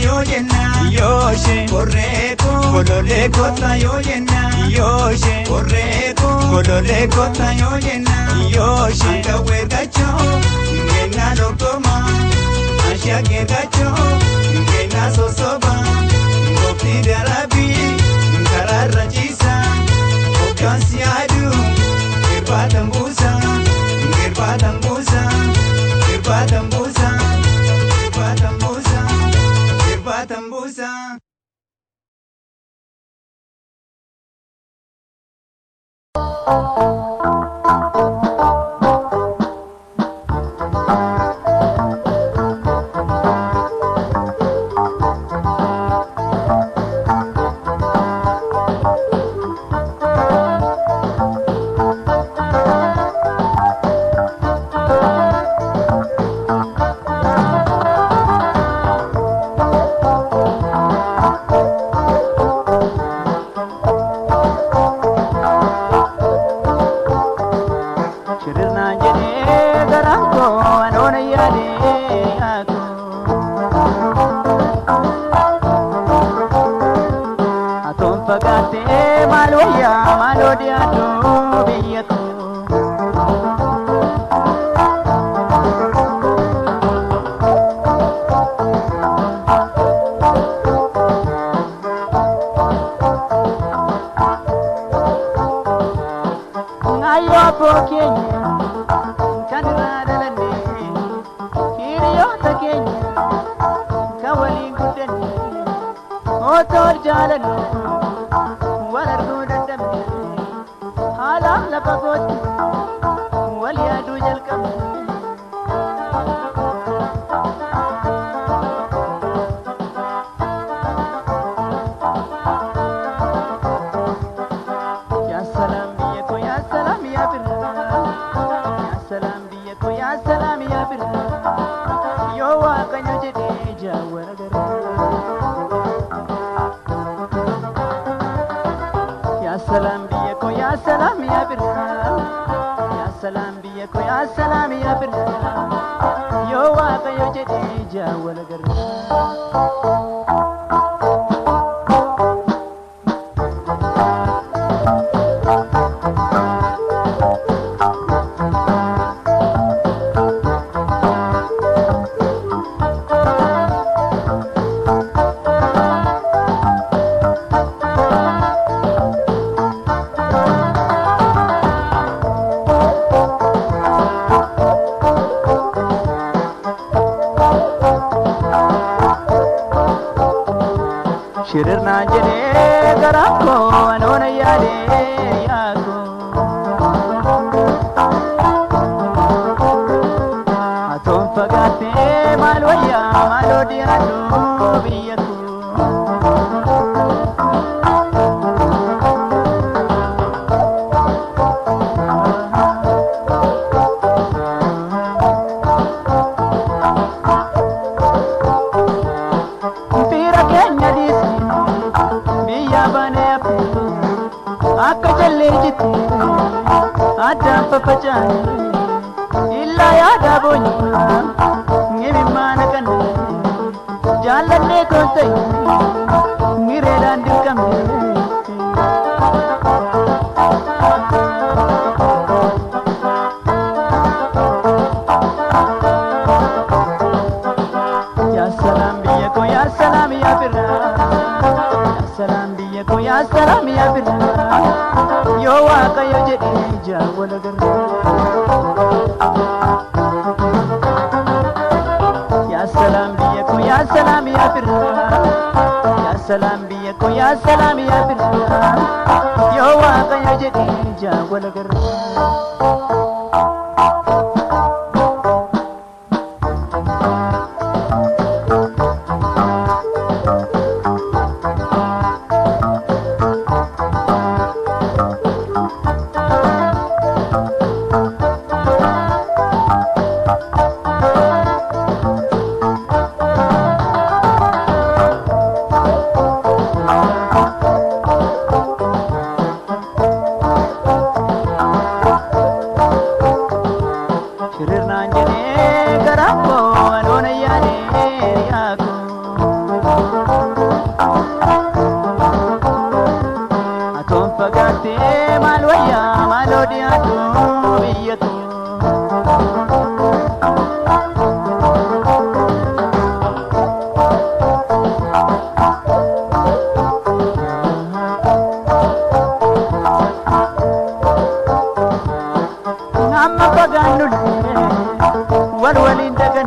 Yo yena yoshe korreku kolole kota yo yena yoshe korreku kolole kota yo yena yoshe kawe gacho ngena dokoma ashake gacho ngena sosoba ngopti darabi kararajisa okasi adu irbatambusa irbatambusa irbatambusa irbatambusa irbatambusa Shirna jene garako anona yade yako atom fagate malwaya malodi adu biyako Adam papachan illa ya daboni ngemi mana kan jalan ne kontai ngire dan dikam ya salam biya ko ya salam ya birra ya salam biya ko ya salam ya birra yo waka yo jadi jawala garra ya salam biya ko ya salam ya birra ya salam biya ko ya salam ya birra yo waka yo jadi jawala garra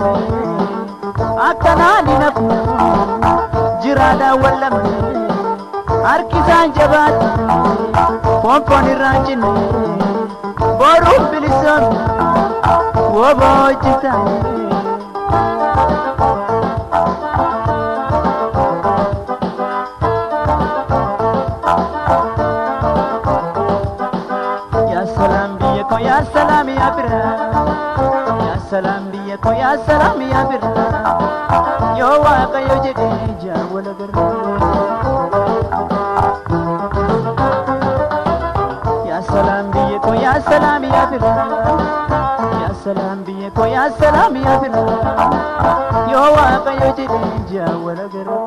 ganne akkanaan hin hafu jiraadhaan wallamne harkisaan jabaate pompoon irraan cinne boruun bilisoomne woboo hojjetame. Ya salam ya birra, ya salam biya ko ya salam ya birra, yo waqa yo jede jawala garra. Ya salam biya ko ya salam ya birra, ya salam biya ko ya salam ya birra, yo waqa yo jede jawala garra.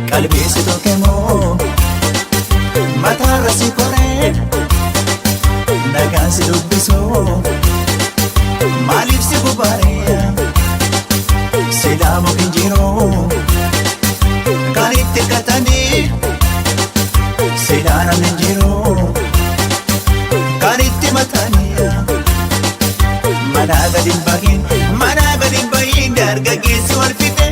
Qalbeessitu kemoo mataarra si koree nagaan si dubbisuu maaliif si gubareeya silaa mukin jiruu kan itti katanii silaa namni jiruu kan itti mataniya manaa gadi hin bahin dargaggeessi wal fixe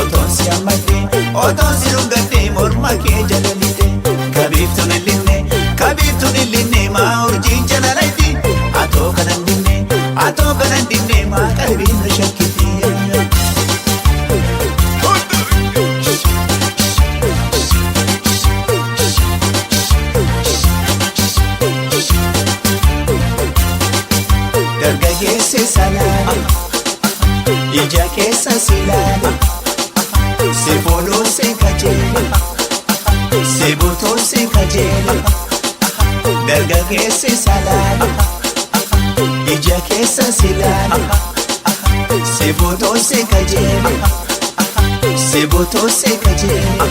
otoon si ammadde otoon si dhungatte morma kee jalalite kabiiftuun illinne maa urjiin jalalayti atoo kanan dinne maa qalbiin na shakkite. Dargaggeessi salaale ija keessa si ilaale si fuudhuu si kajeele si butuu si kajeele dargaggeessi salaale ija keessa si ilaale si fuudhuu si kajeele si butuu si kajeele.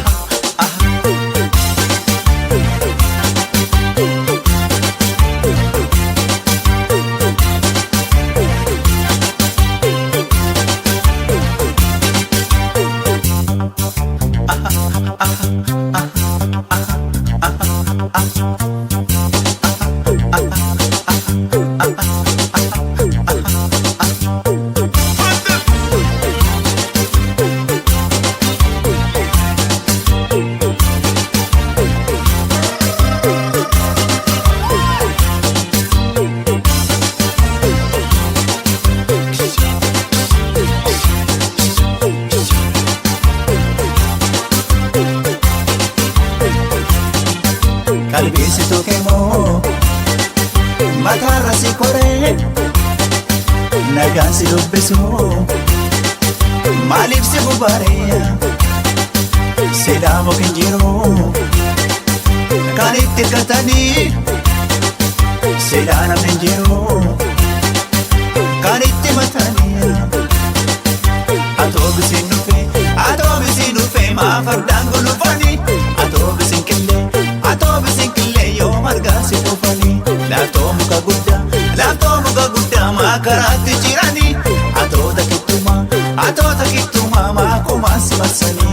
Qalbeessitu kemoo mataarra si koree nagaan si dubbisuu maaliif si gubareeya silaa mukin jiruu kan itti katanii silaa namni jiruu kan itti mataniya atoobisiin dhufe maa fardaan gulufanii atoobisiin qillee yoo margaan si dhufanii laaftoo muka guddaa maa karaatti jiranii atoota kittumaa maa kumaa si marsanii.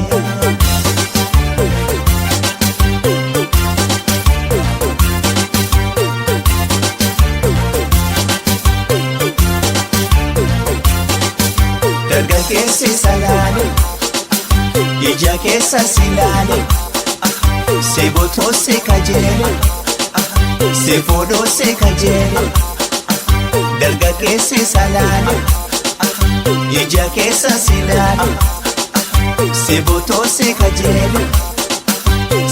Dargaggeessi salaale ija keessa si ilaale si butuu si kajeele si fuudhuu si kajeele dargaggeessi salaale ija keessa si ilaale si butuu si kajeele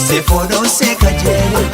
si fuudhuu si kajeele.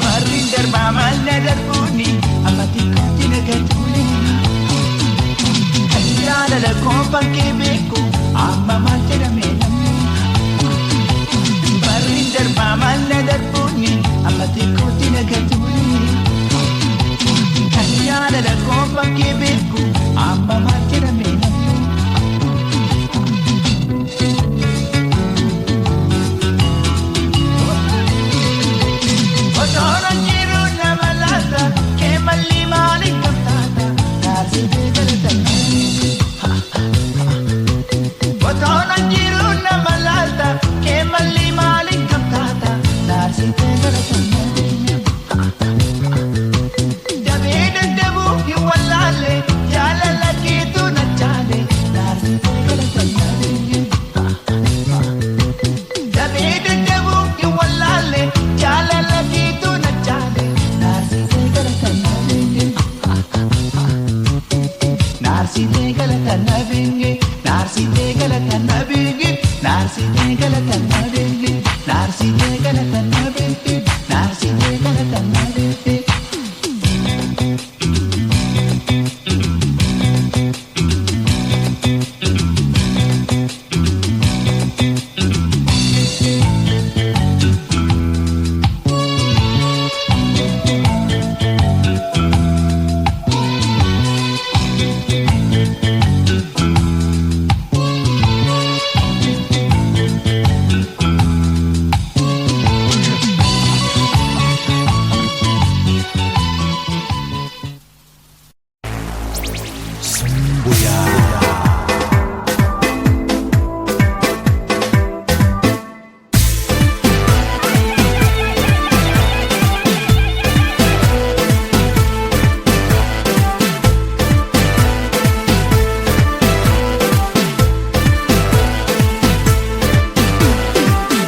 Barrin darbaa maal na darbuuni amma xiqqootti na gatuuni. Kan jaalala koofan kee beeku amma maal jedhame namni. Barrin darbaa maal na darbuuni amma xiqqootti na gatuuni. Kan jaalala koofan kee beeku amma maal jedhame namni. Otoon jiru nama laata kee malli maaliif gamtaata naarsitee galatanii. Otoon jiru nama laata kee malli maaliif gamtaata naarsitee galatanii. Dabee dadhabuu hin wallaalle jaalala keetu na chaale naarsitee galatanii. Dabee dadhabuu hin wallaalle jaalala keetu na chaale naarsitee galatanii. Naarsitee galatanii. Naarsitee galatanii. Naarsitee galatanii. Naarsitee galatanii. Naarsitee galatanii.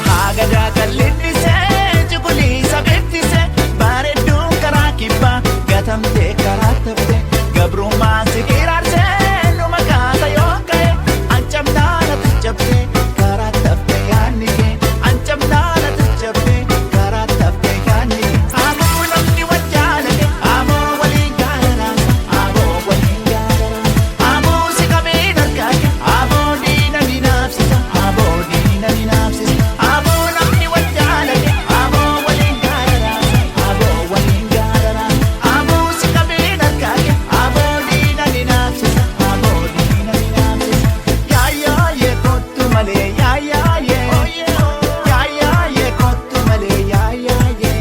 Hagadaa kalleettisee cuquliisa beeksisee bareedduun karaa kibbaa gatamtee karaa taphee gabrummaa si qiraarsee numa kaasa yoo ka'e ancamnaana tuccabsee karaa taphee yaadni kee ancamnaana tuccabsee karaa taphee yaadni kee. Aboo namni wal jaalate aboo waliin gaararaasa aboo waliin gaararaasa aboo si qabee dargaa kee aboo diina ni naafsisa aboo diina ni naafsisa. Aboo namni wal jaalate aboo waliin gaararaasa aboo waliin gaararaasa aboo si qabee dargaa kee aboo diina ni naafsisa aboo diina ni naafsisa. Yaayaa yee kottu malee yaayaa yee yaayaa yee kottu malee yaayaa yee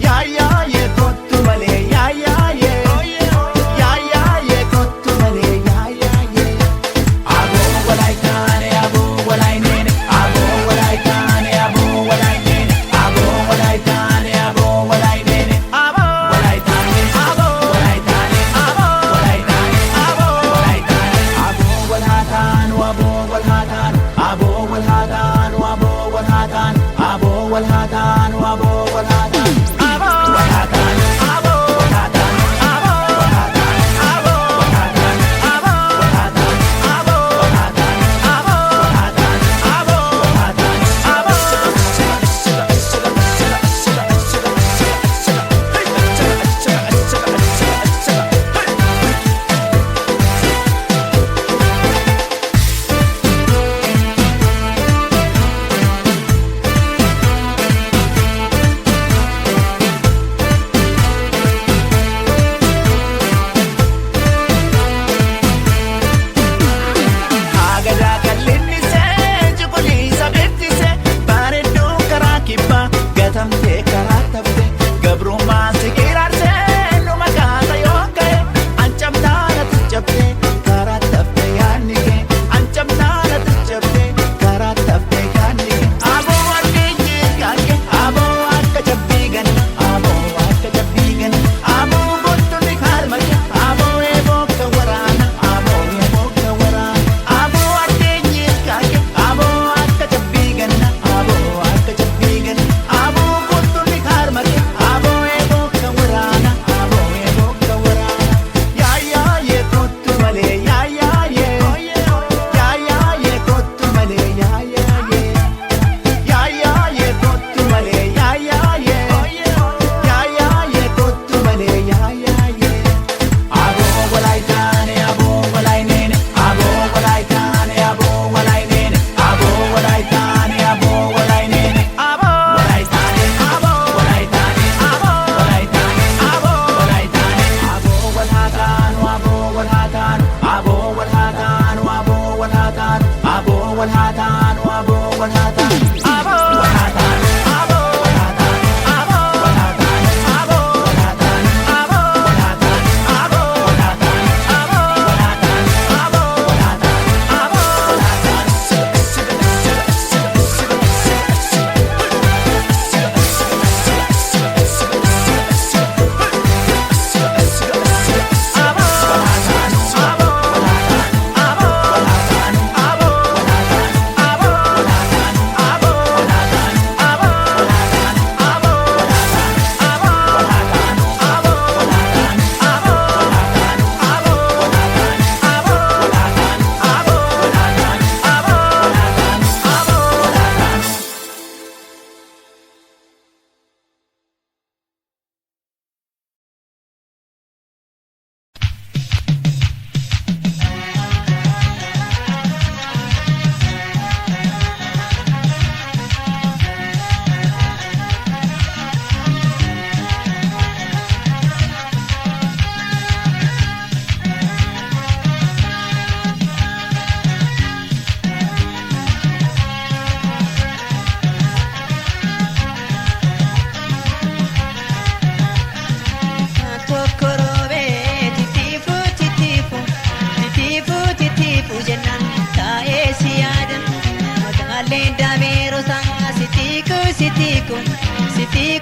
yaayaa yee kottu malee yaayaa yee yaayaa yee kottu malee yaayaa yee. Aboo walaayitaane aboo walaayineene aboo walaayitaane aboo walaayineene aboo walaayitaane aboo walaayineene aboo walaayitaane aboo walaayitaane aboo walaayitaane aboo walaayitaane aboo walhaataanu aboo walhaataanu aboo walhaataanu aboo walhaataanu aboo walhaataanu aboo walhaataanu aboo walhaataanu aboo walhaataanu aboo walhaataanu aboo walhaataanu aboo walhaataanu aboo walhaataanu aboo walhaataanu aboo Hagadaa kalleettisee cuquliisa beeksisee bareedduun karaa kibbaa gatamtee karaa taphee gabrummaa si qiraarsee numa kaasa yoo ka'e ancamnaana tuccabsee karaa taphee yaadni kee ancamnaana tuccabsee karaa taphee yaadni kee. Aboo warqee jeeqaa kee aboo akka jabbii gani aboo akka jabbii gani aboo gottonni harma kee aboo eeboo akka waraana aboo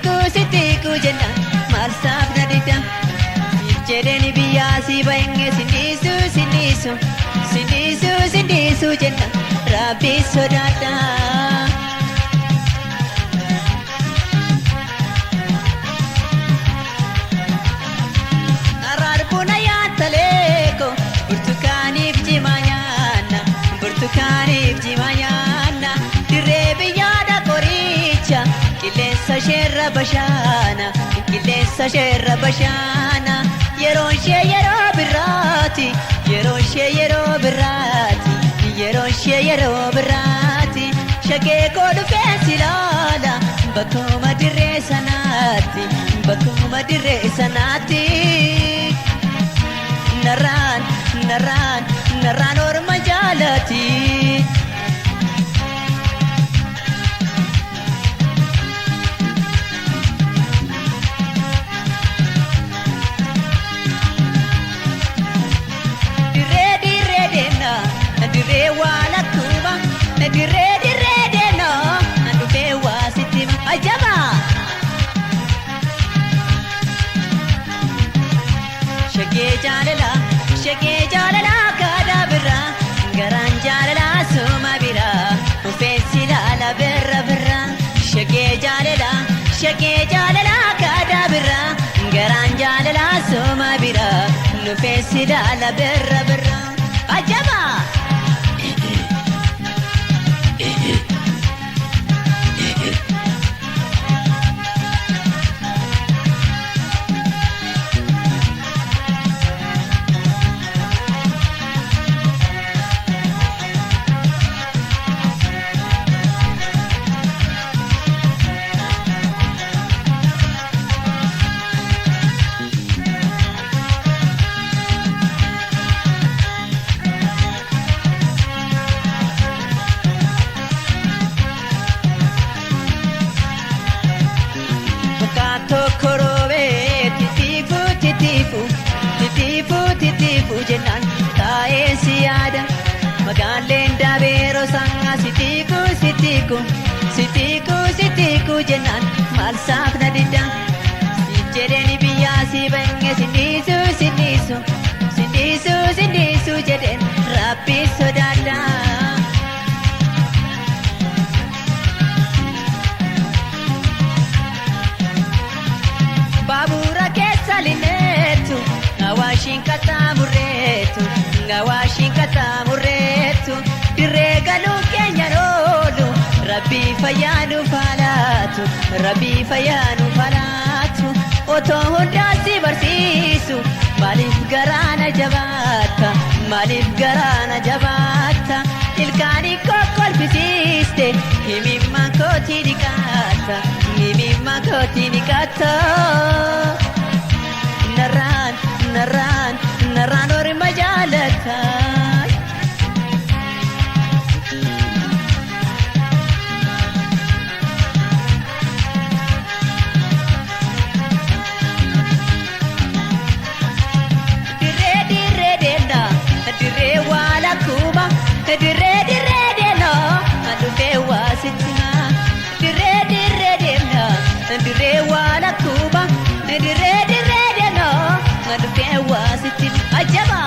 sitiku jenna malsaaf na dida jedheni biyyaasii bahenge sindiisu jenna rabbii sodaadha. Araarbuna yaataleeko burtukaaniif jimaa nyaanna dirree biyyaadha qoricha qilleensa sheerra bashaana yeroon shee yeroo birraati shagee koo dhufee silaala bakkuma dirree sanaatti narraan orma jaalati. Dirree waala kuba dirree deeno dhufee waa sitti ajaba. Shagee jaalala kaadhaa birraa garaan jaalala suma biraa dhufee silaala birra. Shagee jaalala kaadhaa birraa garaan jaalala suma biraa dhufee silaala birra. Ajaba. Titiifu jennaan taa'ee si yaada magaaleen daabeeroo sangaa sitiiku jennaan maalsaaf na dida jedheni biyyaasii bahenge sindiisu jedheen rabbii sodaadha. Baabura keessa lineetu Awaashin katamurreetu dirree galuu keenya noolu rabbii fayyaanu faalaatu otoo hundaa si barsiisu maaliif garaana jabaata ilkaanii kokkolfisiiste himimmaan kootii dhiqaata. Narraan orma jaalata. Dirree deena dirree waala kuba dirree deena dhufee waa sitti maa dirree deena dirree waala kuba dirree deena dhufee waa sitti ajaba.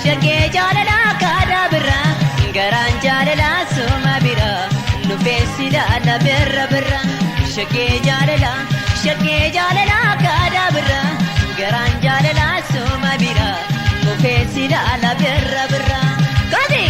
Shagee jaalala kaadhaa birraa garaan jaalala suma biraa dhufee silaala birra. Shagee jaalala kaadhaa birraa garaan jaalala suma biraa dhufee silaala birra. Kooti.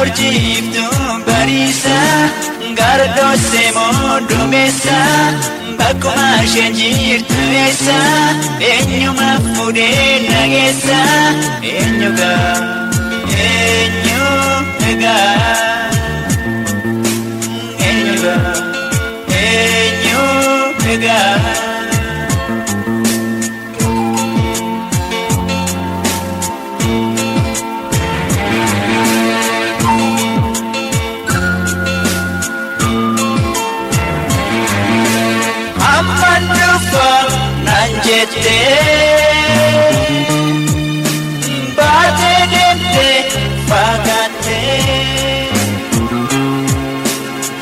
urjiiftuun bariisaa Gardoose moo duumessa bakkuma isheen jirtu eessa eenyuma fuudhee nageessa eenyu gaa eenyu egaa eenyu gaa eenyu egaa. Nanjete baate deemte fagaate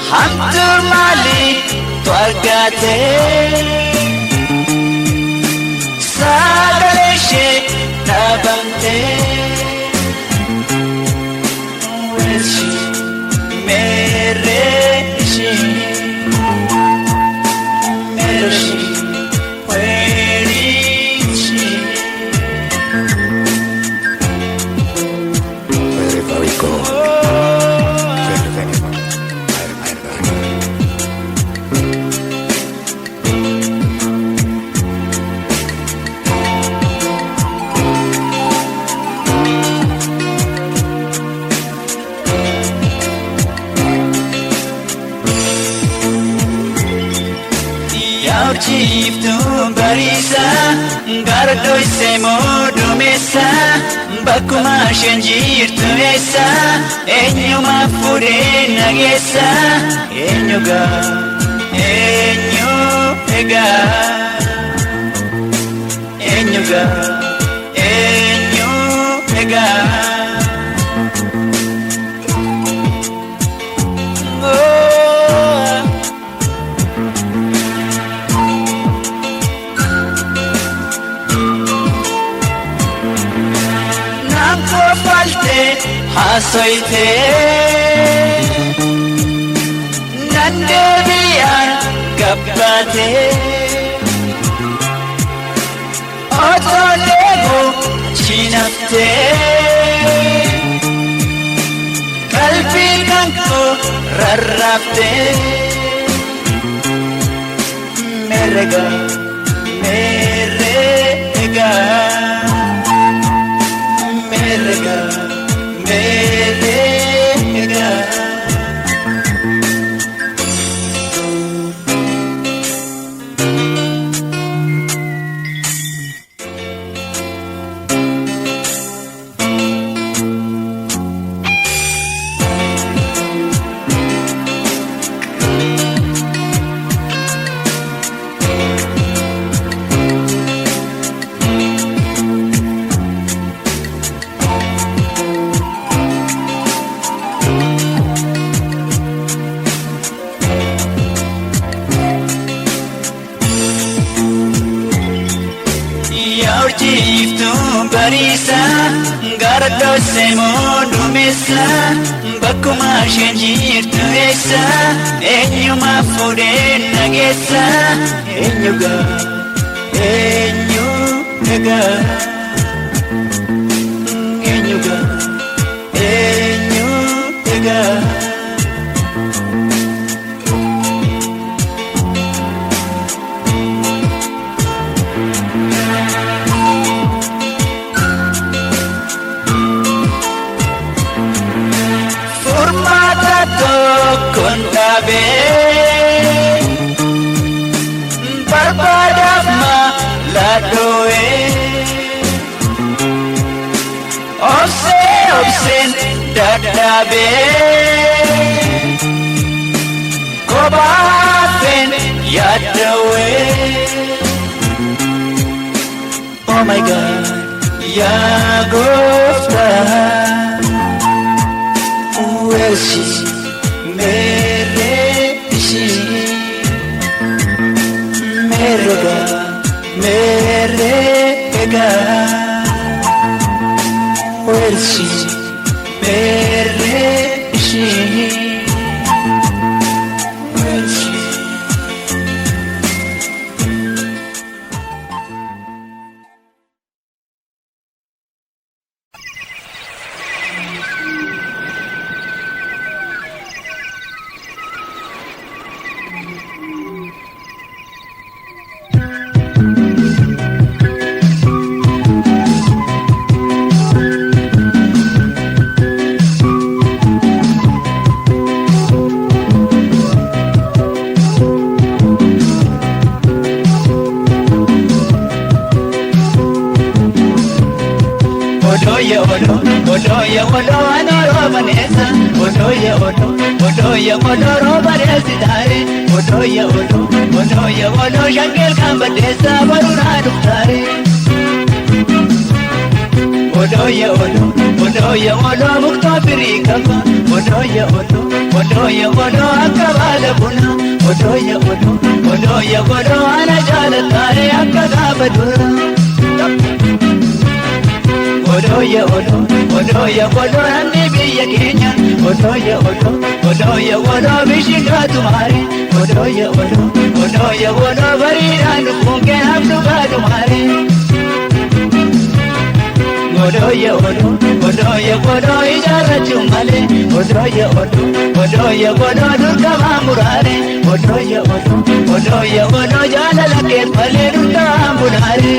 hamtu maali tu argaate sagalee ishee dhaabamte weershi meerree ishee meershi. Chiftu barisa gardoose moo duumessa bakkuma isheen jirtu eessa eenyuma fuudhee nageessa eenyu gaa eenyu egaa eenyu gaa eenyu egaa. Hasoite nandeebi'aan gabbaate otoo deemu cinaafte qalbii kan koo rarraafte meerega meerega meerega. Chiftu barisa gardoose moo duumessa bakkuma isheen jirtu eessa eenyuma fuudhee nageessa eenyu gaa eenyu egaa eenyu gaa eenyu egaa. Kondabe barbadaaf maladhoe obseen dadhabe kophaafeen yaaddawe oh my God yaa gooftaa where is she? Mere ishi merega merega where is she? Mere ishi where is she? odoye odo anoro vanessa odoye odo robaresi tare odoye odo shangel kambadesa baruna duktare odoye odo muktafiri kaba odoye odo akabala buna odoye odo ana jalatare akagabadura odoye odo namni biyya keenya odoye odo bishingaa tumaare odoye odo bariidhaan dhufuunke hafdhugaa tumaare odoye odo ijaarrachuu malee odoye odo durgamaa muraare odoye odo jaalala keet malee durgamaa muraare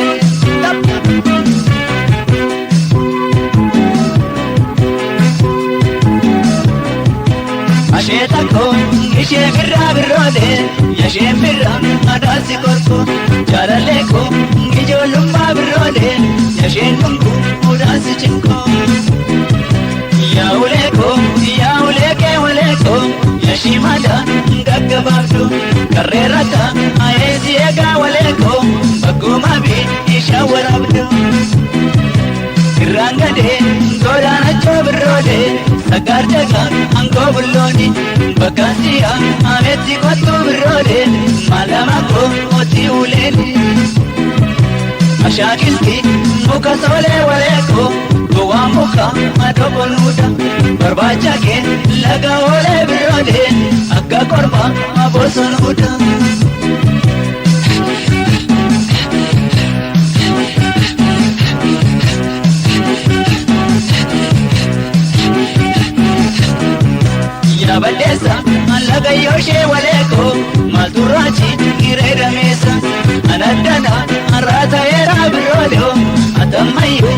Asheetako ishee birraa birroode yashee birraa adaasi korko jaalaleeko ijoollummaa birroode yasheen dhungu udaasi cinko yaa'uleekee waleeko yashii mada gaggabaabdu karreerrata ayeesi eegaa waleeko bakkuma bii ishaa waraabdu irraangade godaanachoo birroode Sagar jaga angko buloni Bakasia ameti kotu birode Malamako oti uleni Ashakilki muka sole waleko Gowa muka madoko nuda Barbacha ke laga ole birode Akka korba aboso nuda Badesa alaga yoshe waleko maturachi gireda mesa anadana arata era birodo atamayo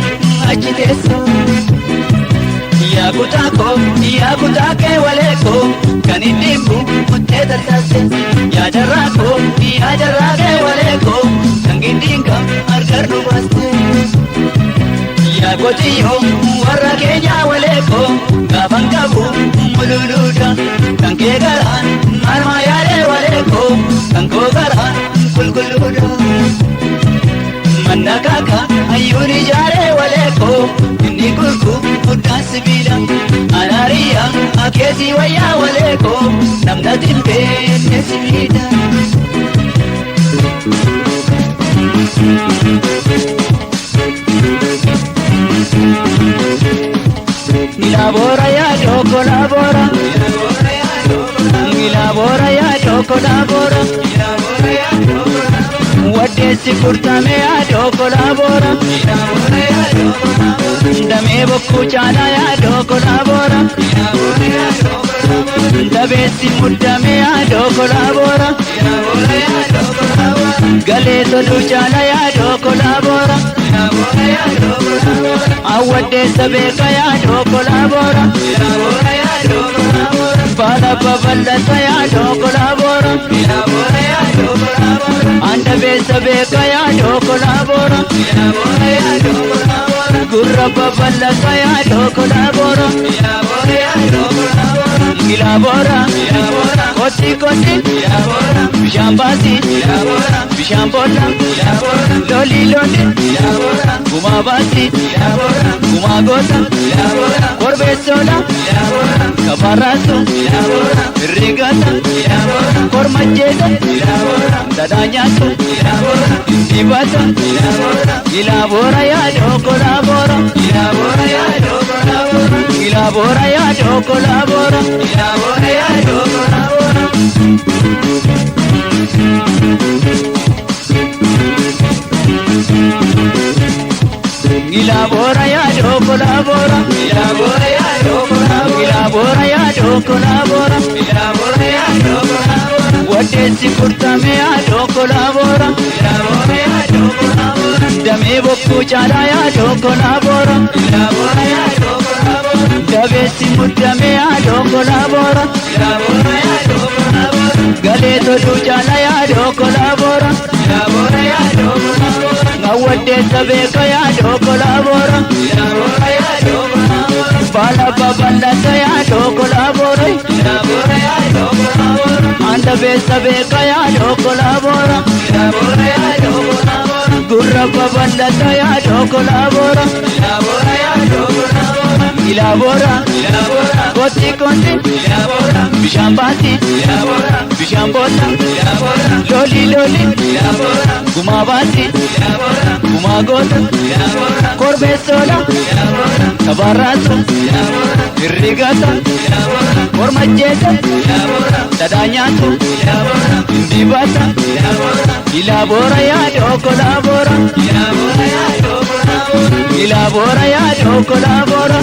achiteso yakutake waleko kanidimbu muteta tase yajarake waleko kangindinga argardu baste Yagotiyo warra keenya waleeko gaafan qabu mululuudha kan kee garaan marma yaadee waleeko kan koo garaan qulqulluudha manna kaaka hayyuun ijaaree waleeko inni gurgu guddaan sibiila anaariyaa akeesii wayyaa waleeko namna timbeenne sibiila Milabora ya chocolabora Milabora ya chocolabora Wadesi kurtame ya chocolabora Dame boku chala ya chocolabora Dabesi mudame ya chocolabora Galeto duchala ya chocolabora Awade sabeka ya chocolabora Bala babalata ya chocolabora Andabe sabeka ya chocolabora Gurra babalata ya chocolabora Milabora Koti Bishambasi Bishambola Loli Gumabasi Gumagosa Korbesola Kabaraso Rigata Kormacheta Dadanyaso Dibata Ilabora ya chocolabora Ilabora ya chocolabora Ilabora ya chocolabora Wadesi kurtame ya chocolabora Dame boku chala ya chocolabora Dabesi mudame ya chocolabora Galeto duchala ya chocolabora Daawwaddeessa beeka yaadoo kolaaboora Baala babal'ata yaadoo kolaaboora Anda beessa beeka yaadoo kolaaboora Gurra babal'ata yaadoo kolaaboora Ilaboora Kooti kooti Bishaan baati Bishaan boota Loli loli Gumaa baati Gumaa goota Korbeessoodha Tabaarraatu Irrigata Kormajjeeta Dhadhaa nyaatu Dibata Ilaboora yaadoo kolaaboora Ilaboora yaadoo kolaaboora